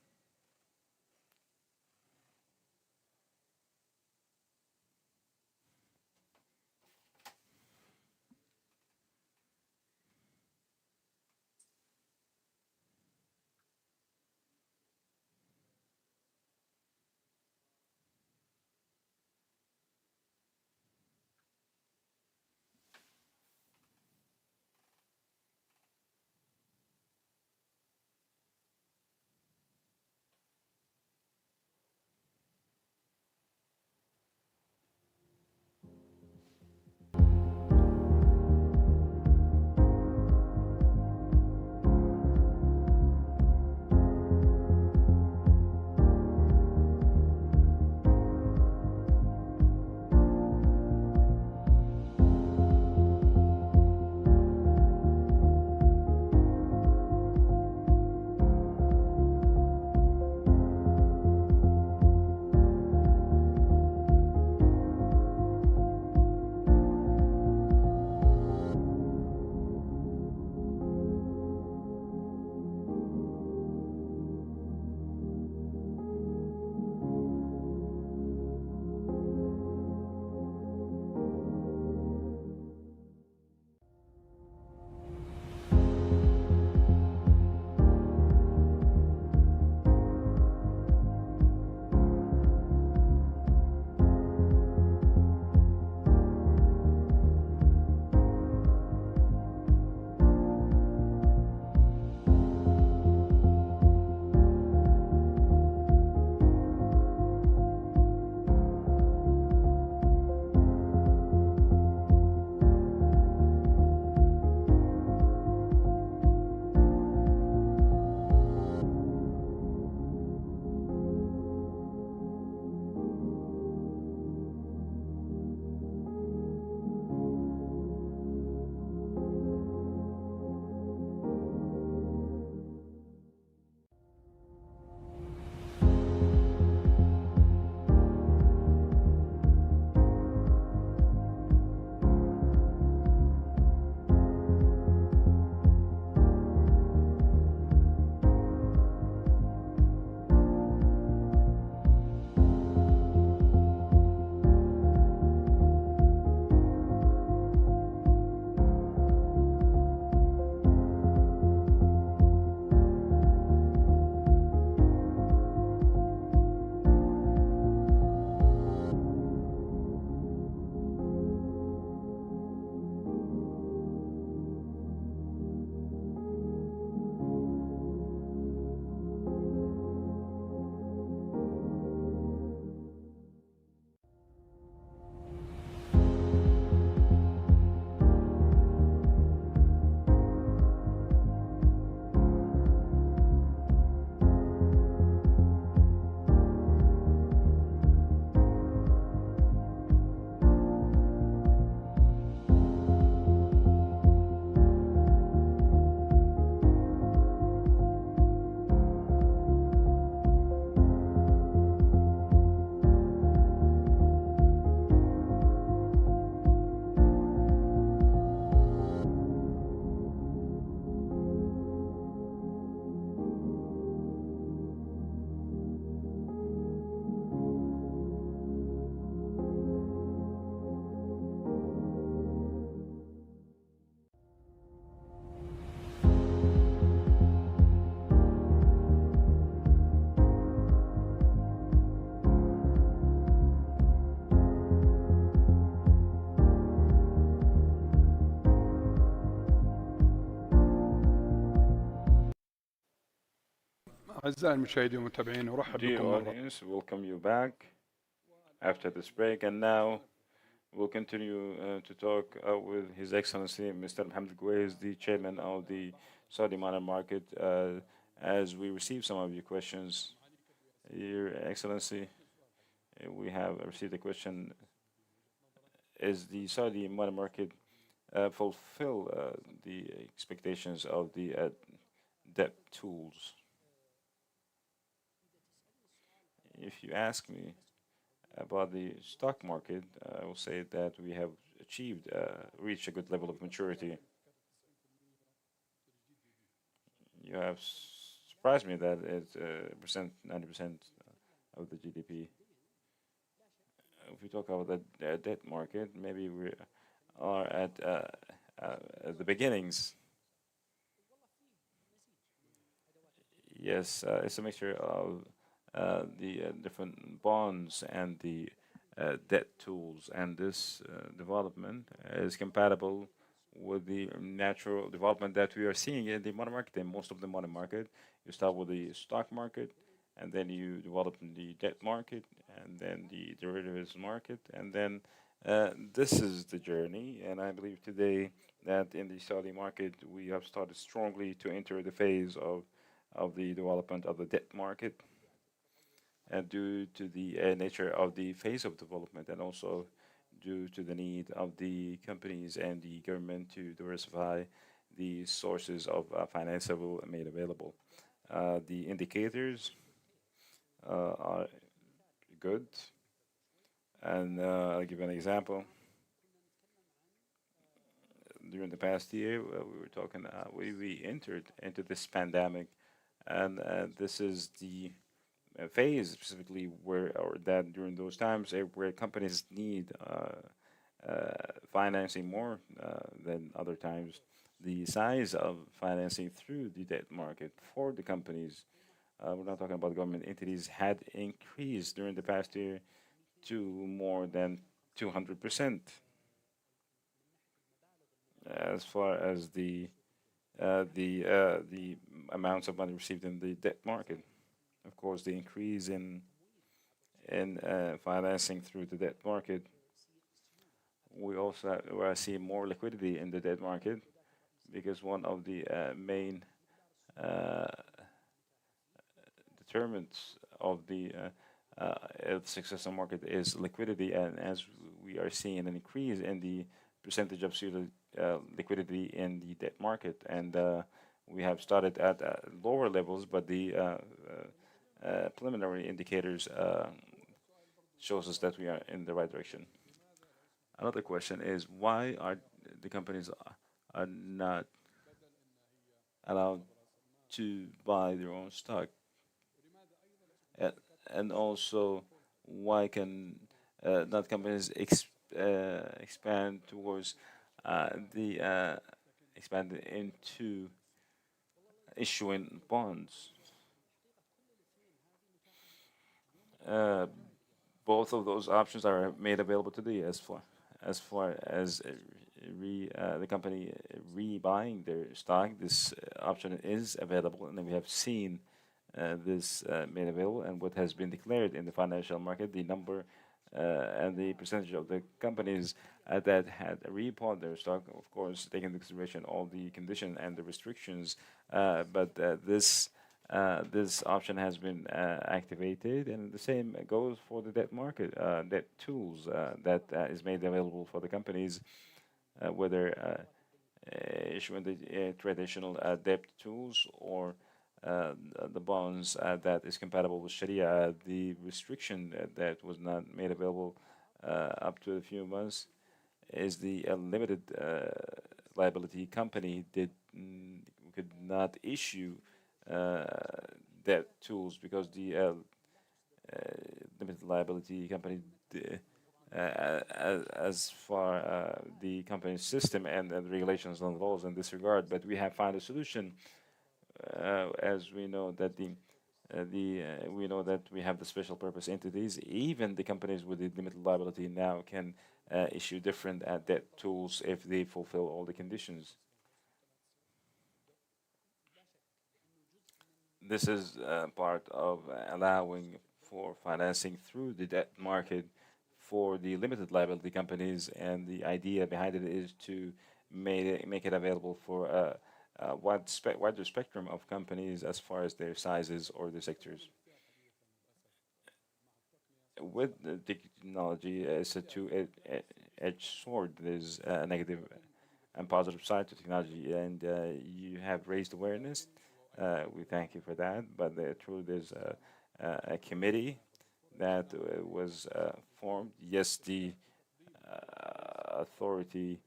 أعزائي المشاهدين والمتابعين أرحب Dear بكم مرة. audience, welcome you back after this break, and now we'll continue to talk with His Excellency Mr. Mohammed Guez, the chairman of the Saudi money market, as we receive some of your questions. Your Excellency, we have received a question: is the Saudi money market fulfill the expectations of the debt tools? If you ask me about the stock market, I will say that we have reached a good level of maturity. You have surprised me that it's 90% of the GDP. If we talk about the debt market, maybe we are at the beginnings. Yes, it's a mixture of the different bonds and the debt tools, and this development is compatible with the natural development that we are seeing in the money market. In most of the money market, you start with the stock market, and then you develop in the debt market, and then the derivatives market, and then this is the journey. And I believe today that in the Saudi market, we have started strongly to enter the phase of the development of the debt market, and due to the nature of the phase of development, and also due to the need of the companies and the government to diversify the sources of finance made available. The indicators are good, and I'll give an example. During the past year, we were talking, we entered into this pandemic, and this is the phase specifically where, or that during those times where companies need financing more than other times. The size of financing through the debt market for the companies, we're not talking about government entities, had increased during the past year to more than 200%. As far as the amounts of money received in the debt market, of course, the increase in financing through the debt market, we also see more liquidity in the debt market, because one of the main determinants of the successful market is liquidity, and as we are seeing an increase in the percentage of liquidity in the debt market, and we have started at lower levels, but the preliminary indicators shows us that we are in the right direction. Another question is, why are the companies are not allowed to buy their own stock? And also, why can not companies expand towards expand into issuing bonds? Both of those options are made available today, as far as the company rebuying their stock. This option is available, and we have seen this made available, and what has been declared in the financial market, the number and the percentage of the companies that had rebought their stock, of course, taking into consideration all the conditions and the restrictions. But this option has been activated, and the same goes for the debt market, debt tools that is made available for the companies, whether issuing the traditional debt tools or the bonds that is compatible with Sharia. The restriction that was not made available up to a few months is the limited liability company could not issue debt tools, because the limited liability company, as far the company's system and the regulations and laws in this regard. But we have found a solution, as we know that we know that we have the special purpose entities. Even the companies with the limited liability now can issue different debt tools if they fulfill all the conditions. this is part of allowing for financing through the debt market for the limited liability companies, and the idea behind it is to make it available for a wider spectrum of companies as far as their sizes or their sectors. With the technology, it's a two-edged sword. There's a negative and positive side to technology, and you have raised awareness. We thank you for that. But truly, there's a committee that was formed. Yes, the authority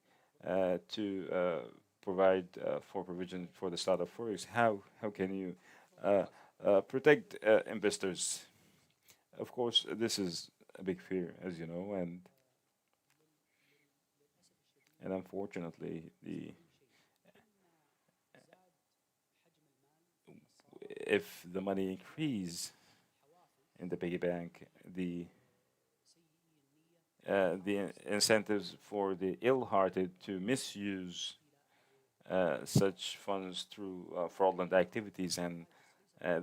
to provide for provision for the start of forex. How can you protect investors? Of course, this is a big fear, as you know, and unfortunately, the if the money increase in the piggy bank, the incentives for the ill-hearted to misuse such funds through fraudulent activities, and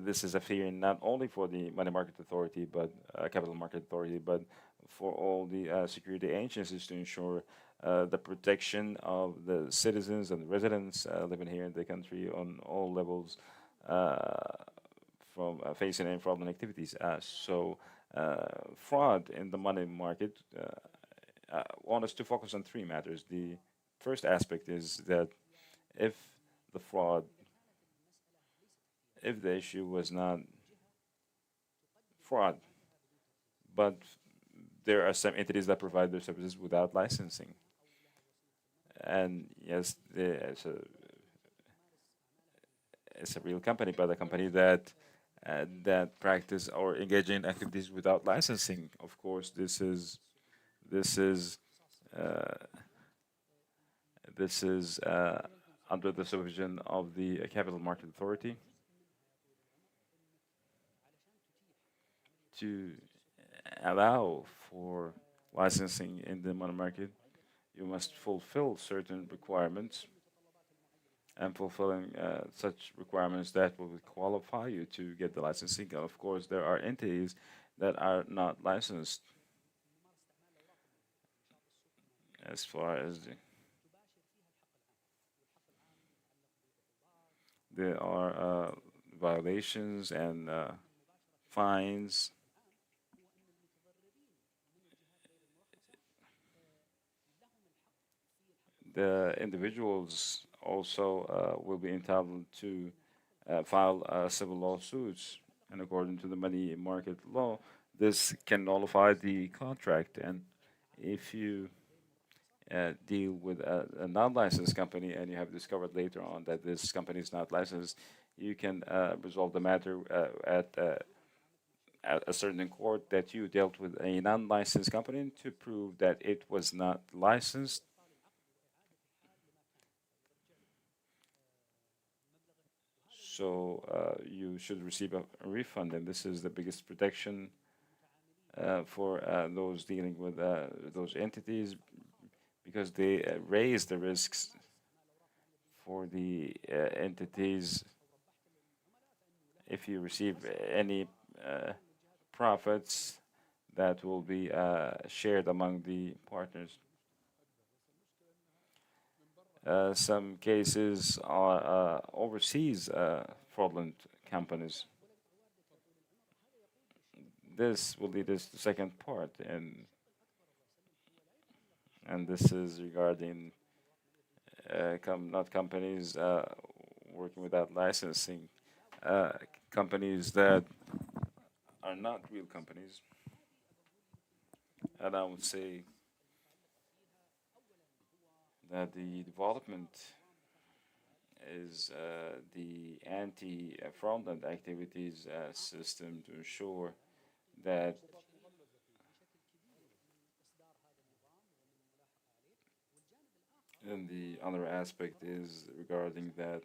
this is a fear not only for the money market authority, but capital market authority, but for all the security agencies to ensure the protection of the citizens and the residents living here in the country on all levels from facing any fraudulent activities. Fraud in the money market want us to focus on three matters. The first aspect is that if the fraud, if the issue was not fraud, but there are some entities that provide their services without licensing. And yes, it's a real company, but a company that that practice or engage in activities without licensing. Of course, this is uh, this is under the supervision of the Capital Market Authority to allow for licensing in the money market. You must fulfill certain requirements, and fulfilling such requirements that will qualify you to get the licensing. Of course, there are entities that are not licensed as far as there are violations and fines. The individuals also will be entitled to file civil lawsuits, and according to the money market law, this can nullify the contract. And if you deal with a non-licensed company and you have discovered later on that this company is not licensed, you can resolve the matter at a certain court that you dealt with a non-licensed company to prove that it was not licensed. So you should receive a refund, and this is the biggest protection for those dealing with those entities, because they raise the risks for the entities. If you receive any profits, that will be shared among the partners. Some cases are overseas fraudulent companies. This will lead us to the second part, and this is regarding not companies working without licensing, companies that are not real companies. And I would say that the development is the anti-fraudulent activities system to ensure that. And the other aspect is regarding that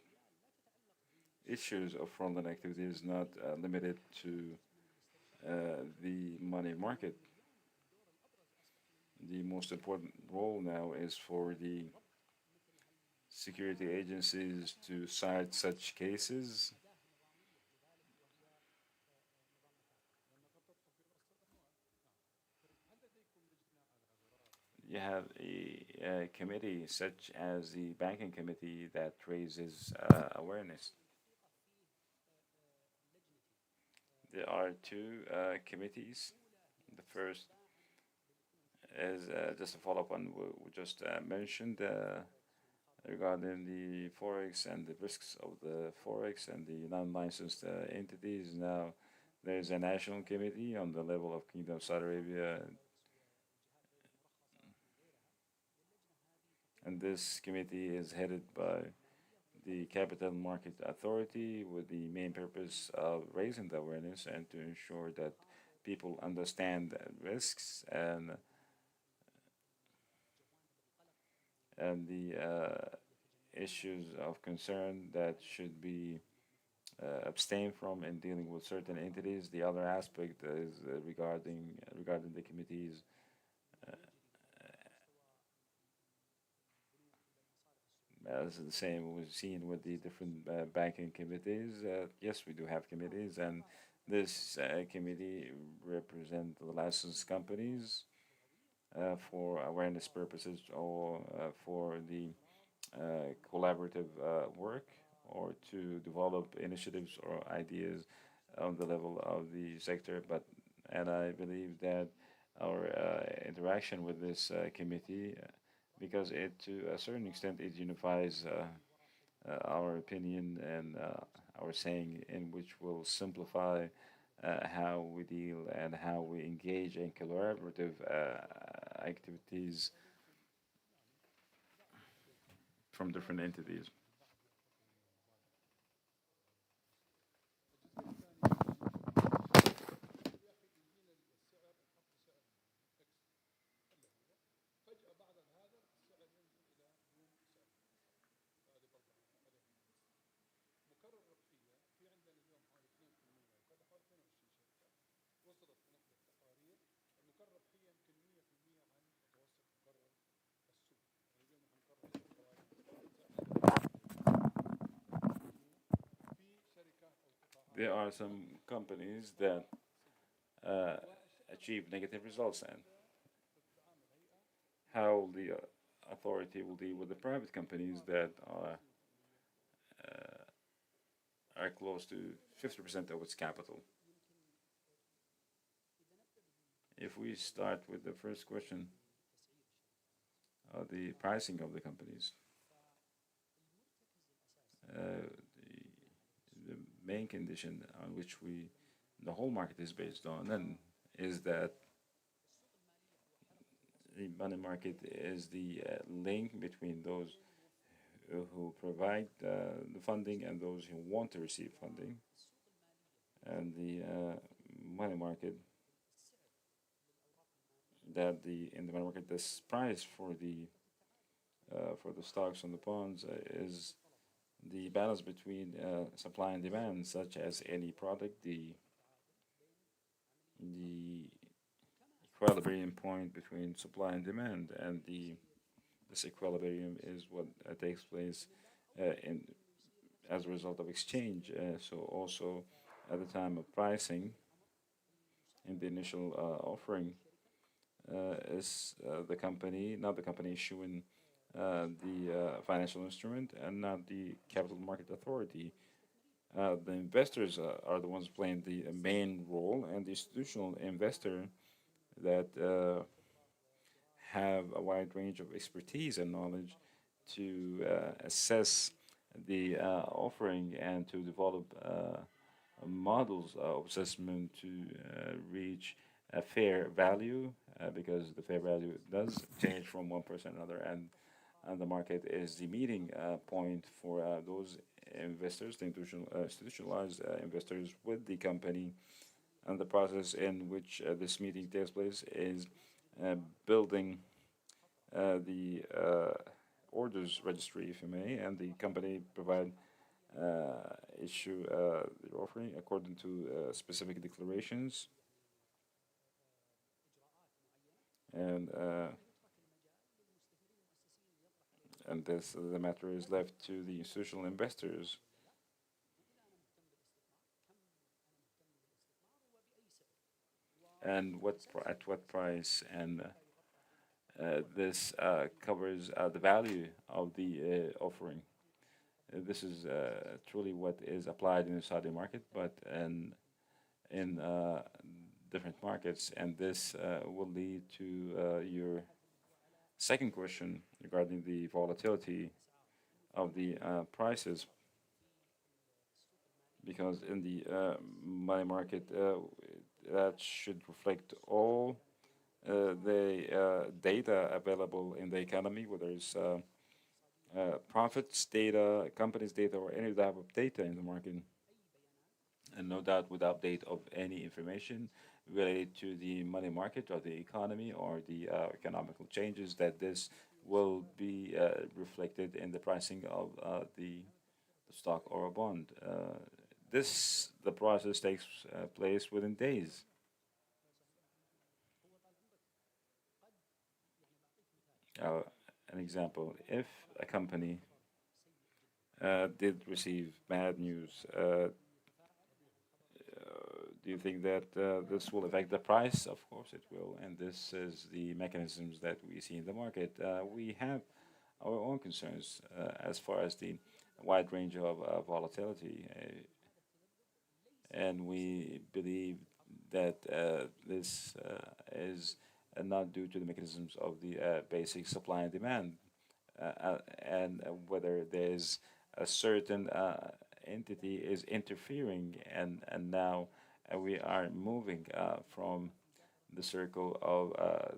issues of fraudulent activity is not limited to the money market. The most important role now is for the security agencies to cite such cases you have a committee such as the banking committee that raises awareness. There are two committees. The first is just a follow up on what we just mentioned regarding the forex and the risks of the forex and the non-licensed entities. Now, there's a national committee on the level of Kingdom of Saudi Arabia, and this committee is headed by the Capital Market Authority with the main purpose of raising the awareness and to ensure that people understand risks and the issues of concern that should be abstained from in dealing with certain entities. The other aspect is regarding the committees. As the same we've seen with the different banking committees. Yes, we do have committees, and this committee represent the licensed companies for awareness purposes or for the collaborative work or to develop initiatives or ideas on the level of the sector. But and I believe that our interaction with this committee, because it to a certain extent it unifies our opinion and our saying, in which will simplify how we deal and how we engage in collaborative activities from different entities. There are some companies that uh, achieve negative results, and how the authority will deal with the private companies that are close to 50% of its capital. If we start with the first question, the pricing of the companies, the main condition on which the whole market is based on, and is that the money market is the link between those who provide the funding and those who want to receive funding, and the money market that the in the money market this price for the stocks and the bonds is the balance between supply and demand, such as any product. The equilibrium point between supply and demand, and this equilibrium is what takes place in as a result of exchange. So also at the time of pricing in the initial offering is the company, not the company issuing the financial instrument, and not the capital market authority. The investors are the ones playing the main role, and the institutional investor that have a wide range of expertise and knowledge to assess the offering and to develop models of assessment to reach a fair value, because the fair value does change from one person to another, and the market is the meeting point for those investors, the institutionalized investors with the company. And the process in which this meeting takes place is building the orders registry, if you may, and the company provide issue the offering according to specific declarations, and this the matter is left to the institutional investors. And at what price, This covers the value of the offering. This is truly what is applied in the Saudi market, but in different markets, and this will lead to your second question regarding the volatility of the prices, because in the money market, that should reflect all the data available in the economy, whether it's profits data, companies data, or any type of data in the market. And no doubt, with update of any information related to the money market or the economy or the economical changes, that this will be reflected in the pricing of the stock or a bond. The process takes place within days. Uh, an example, if a company did receive bad news, do you think that this will affect the price? Of course it will, and this is the mechanisms that we see in the market. We have our own concerns as far as the wide range of volatility, and we believe that this is not due to the mechanisms of the basic supply and demand, and whether there's a certain entity is interfering, and now we are moving from the circle of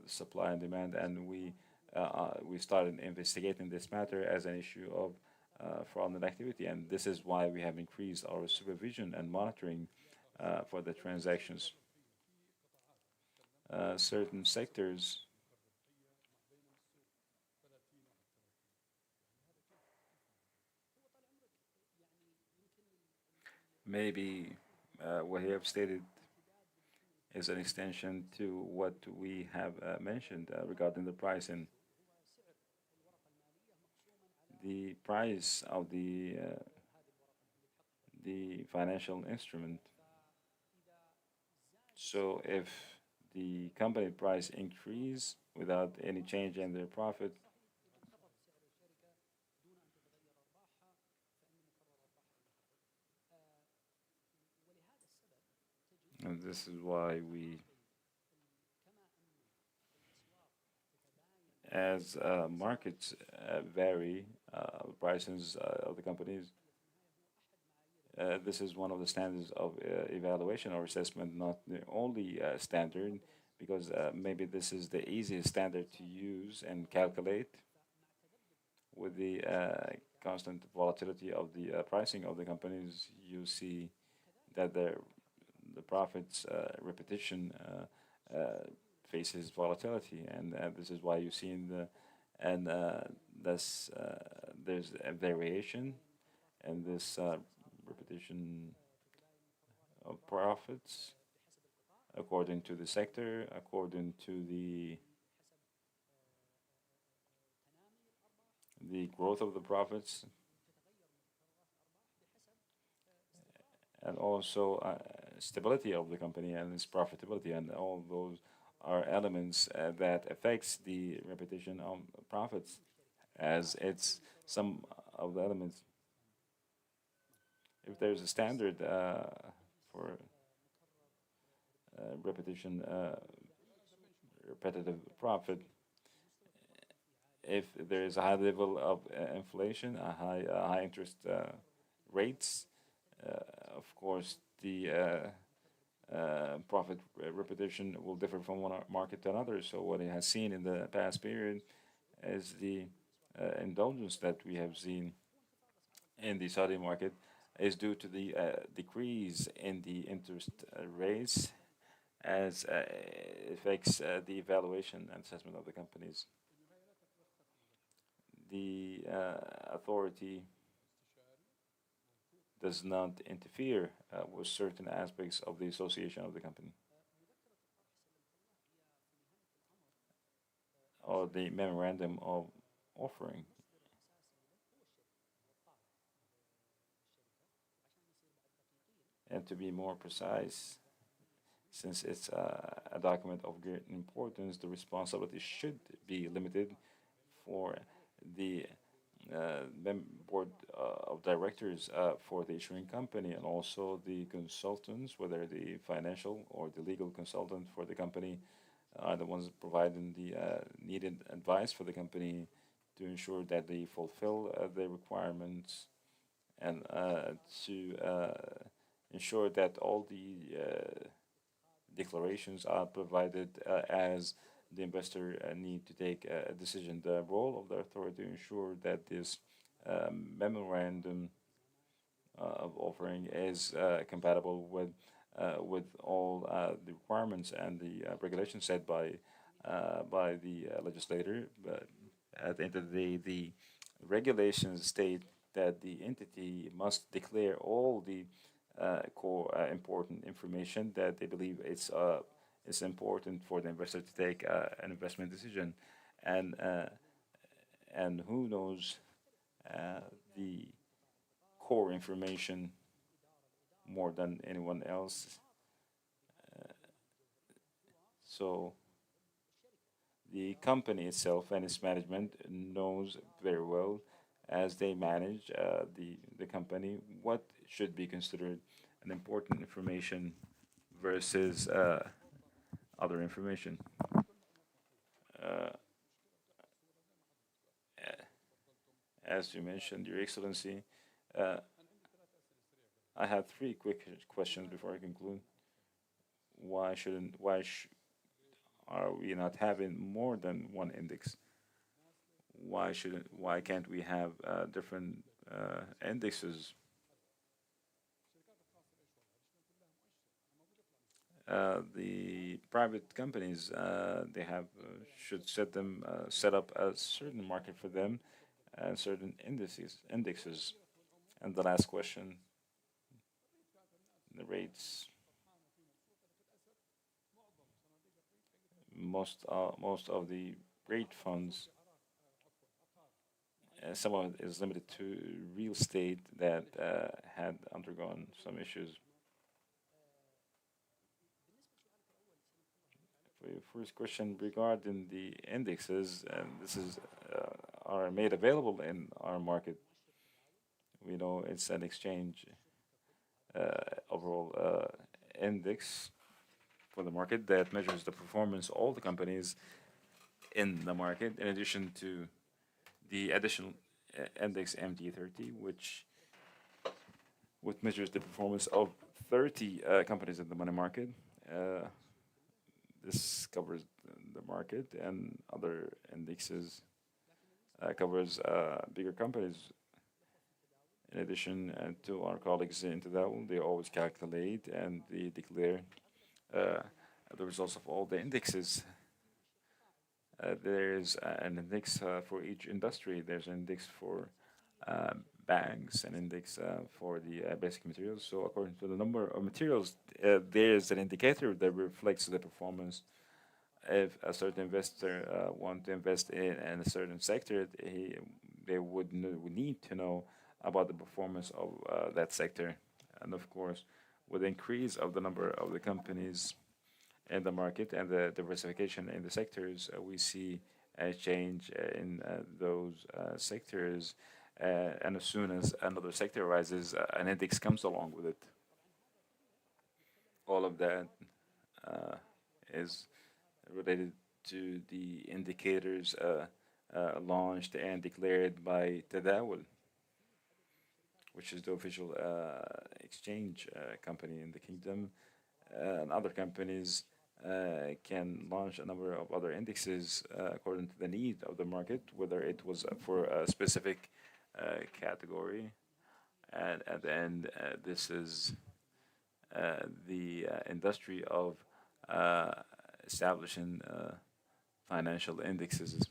supply and demand, and we started investigating this matter as an issue of fraudulent activity, and this is why we have increased our supervision and monitoring for the transactions. Certain sectors maybe what you have stated is an extension to what we have mentioned regarding the price, and the price of the financial instrument. So if the company price increase without any change in their profit, and this is why we, as markets vary, prices of the companies, this is one of the standards of evaluation or assessment, not the only standard, because maybe this is the easiest standard to use and calculate. With the constant volatility of the pricing of the companies, you see that the profits repetition faces volatility, and this is why you see in the and this there's a variation in this repetition of profits according to the sector, according to the growth of the profits, and also stability of the company and its profitability, and all those are elements that affects the repetition of profits, as it's some of the elements. If there's a standard for repetition, repetitive profit, if there is a high level of inflation, high interest rates, of course the profit repetition will differ from one market to another. So what it has seen in the past period is the indulgence that we have seen in the Saudi market is due to the decrease in the interest rates, as affects the evaluation and assessment of the companies. The authority does not interfere with certain aspects of the association of the company or the memorandum of offering. And to be more precise, Since it's a document of great importance, the responsibility should be limited for the board of directors for the issuing company, and also the consultants, whether the financial or the legal consultant for the company, are the ones providing the needed advice for the company to ensure that they fulfill the requirements, and to ensure that all the declarations are provided as the investor need to take a decision. The role of the authority to ensure that this memorandum of offering is compatible with all the requirements and the regulations set by the legislator. But at the end of the day, the regulations state that the entity must declare all the core important information that they believe it's important for the investor to take an investment decision, and who knows uh, the core information more than anyone else. So the company itself and its management knows very well, as they manage the company, what should be considered an important information versus other information. Uh, as you mentioned, Your Excellency, uh, I have three quick questions before I conclude. Why shouldn't why sh are we not having more than one index? Why can't we have different indexes? The private companies, they have should set up a certain market for them and certain indexes. And the last question, the rates. Most of the rate funds, some of it is limited to real estate that had undergone some issues. For your first question regarding the indexes, and this is are made available in our market. We know it's an exchange overall index for the market that measures the performance of all the companies in the market, in addition to the additional index MT30, which measures the performance of 30 companies in the money market. Uh, this covers the market, and other indexes covers bigger companies. In addition to our colleagues in Tadawul, they always calculate and they declare uh, the results of all the indexes. There is an index for each industry. There's an index for bags, an index for the basic materials. So according to the number of materials, there's an indicator that reflects the performance. If a certain investor want to invest in a certain sector, they would need to know about the performance of that sector. And of course, with the increase of the number of the companies in the market and the diversification in the sectors, we see a change in those sectors. And as soon as another sector arises, an index comes along with it. All of that uh, is related to the indicators launched and declared by Tadawul, which is the official exchange company in the kingdom. And other companies can launch a number of other indexes according to the need of the market, whether it was for a specific category. And at the end, this is the industry of uh, establishing financial indexes.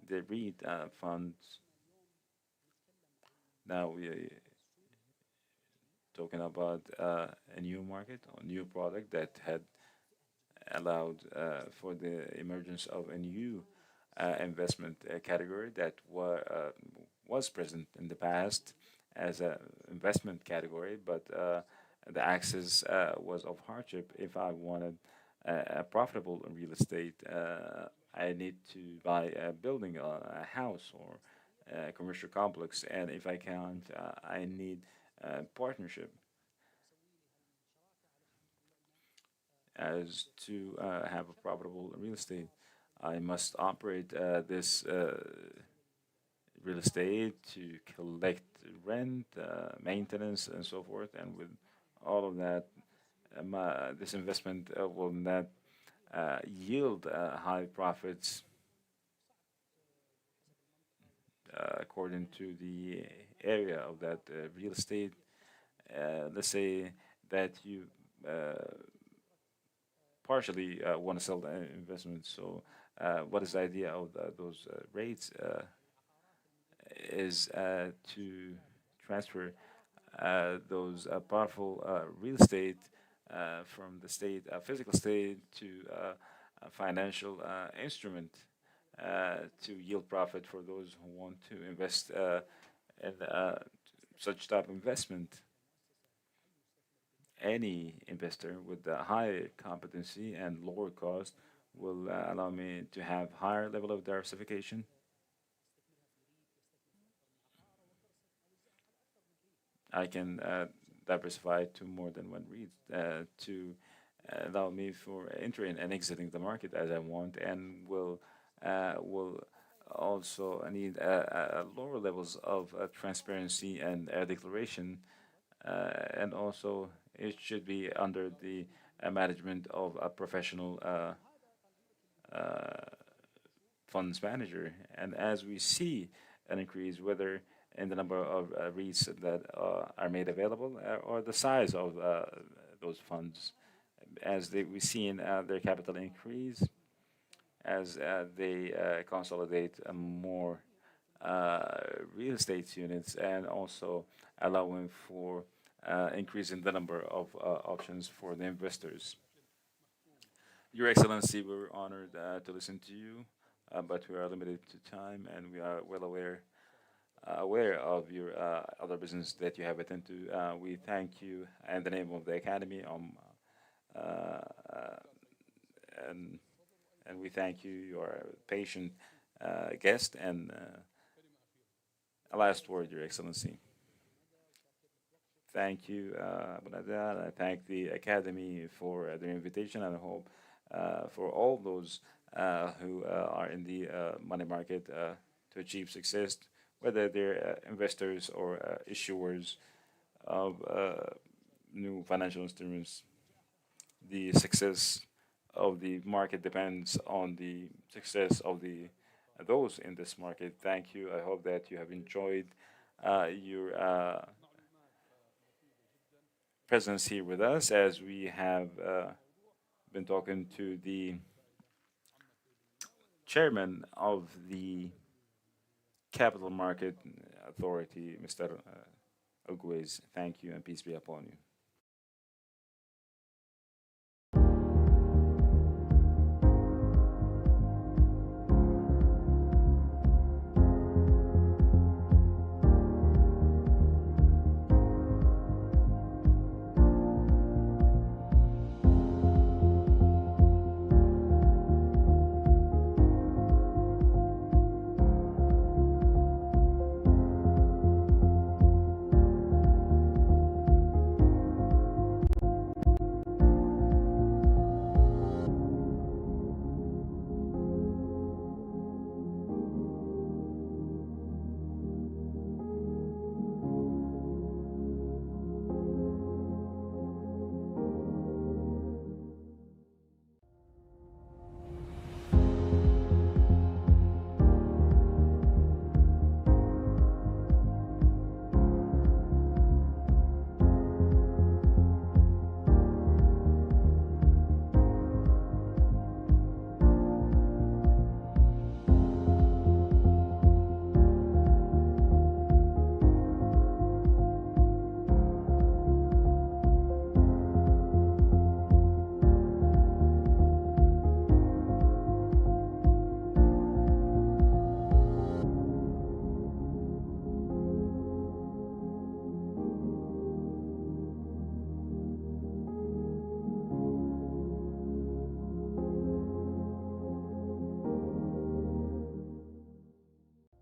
The REIT funds. Now we are talking about a new market or new product that had allowed for the emergence of a new investment category that was present in the past as a investment category, but the access was of hardship. If I wanted a profitable real estate, I need to buy a building, a house, or a commercial complex, and if I can't, I need a partnership as to have a profitable real estate. I must operate this real estate to collect rent, maintenance, and so forth. And with all of that, this investment will not yield high profits according to the area of that real estate. Let's say that you partially want to sell the investment. So, what is the idea of those rates? Is to transfer those powerful real estate from the state, physical state, to a financial instrument to yield profit for those who want to invest in such type of investment. Any investor with a high competency and lower cost will allow me to have higher level of diversification. I can diversify to more than one REIT to allow me for entering and exiting the market as I want, and will also need lower levels of transparency and declaration, and also it should be under the management of a professional uh, funds manager. And as we see an increase, whether in the number of REITs that are made available or the size of those funds, as we see in their capital increase, as they consolidate more real estate units, and also allowing for increasing the number of options for the investors. Your Excellency, we're honored to listen to you, but we are limited to time, and we are well aware of your other business that you have attended to. We thank you in the name of the Academy, uh, uh, and and we thank you. You are a patient guest, and a last word, Your Excellency. Thank you, Abdulaziz. I thank the Academy for their invitation, and I hope for all those who are in the money market to achieve success, whether they're investors or issuers of new financial instruments. The success of the market depends on the success of the those in this market. Thank you. I hope that you have enjoyed your presence here with us, as we have been talking to the chairman of the Capital Market Authority, Mr. Al Thank you, and peace be upon you.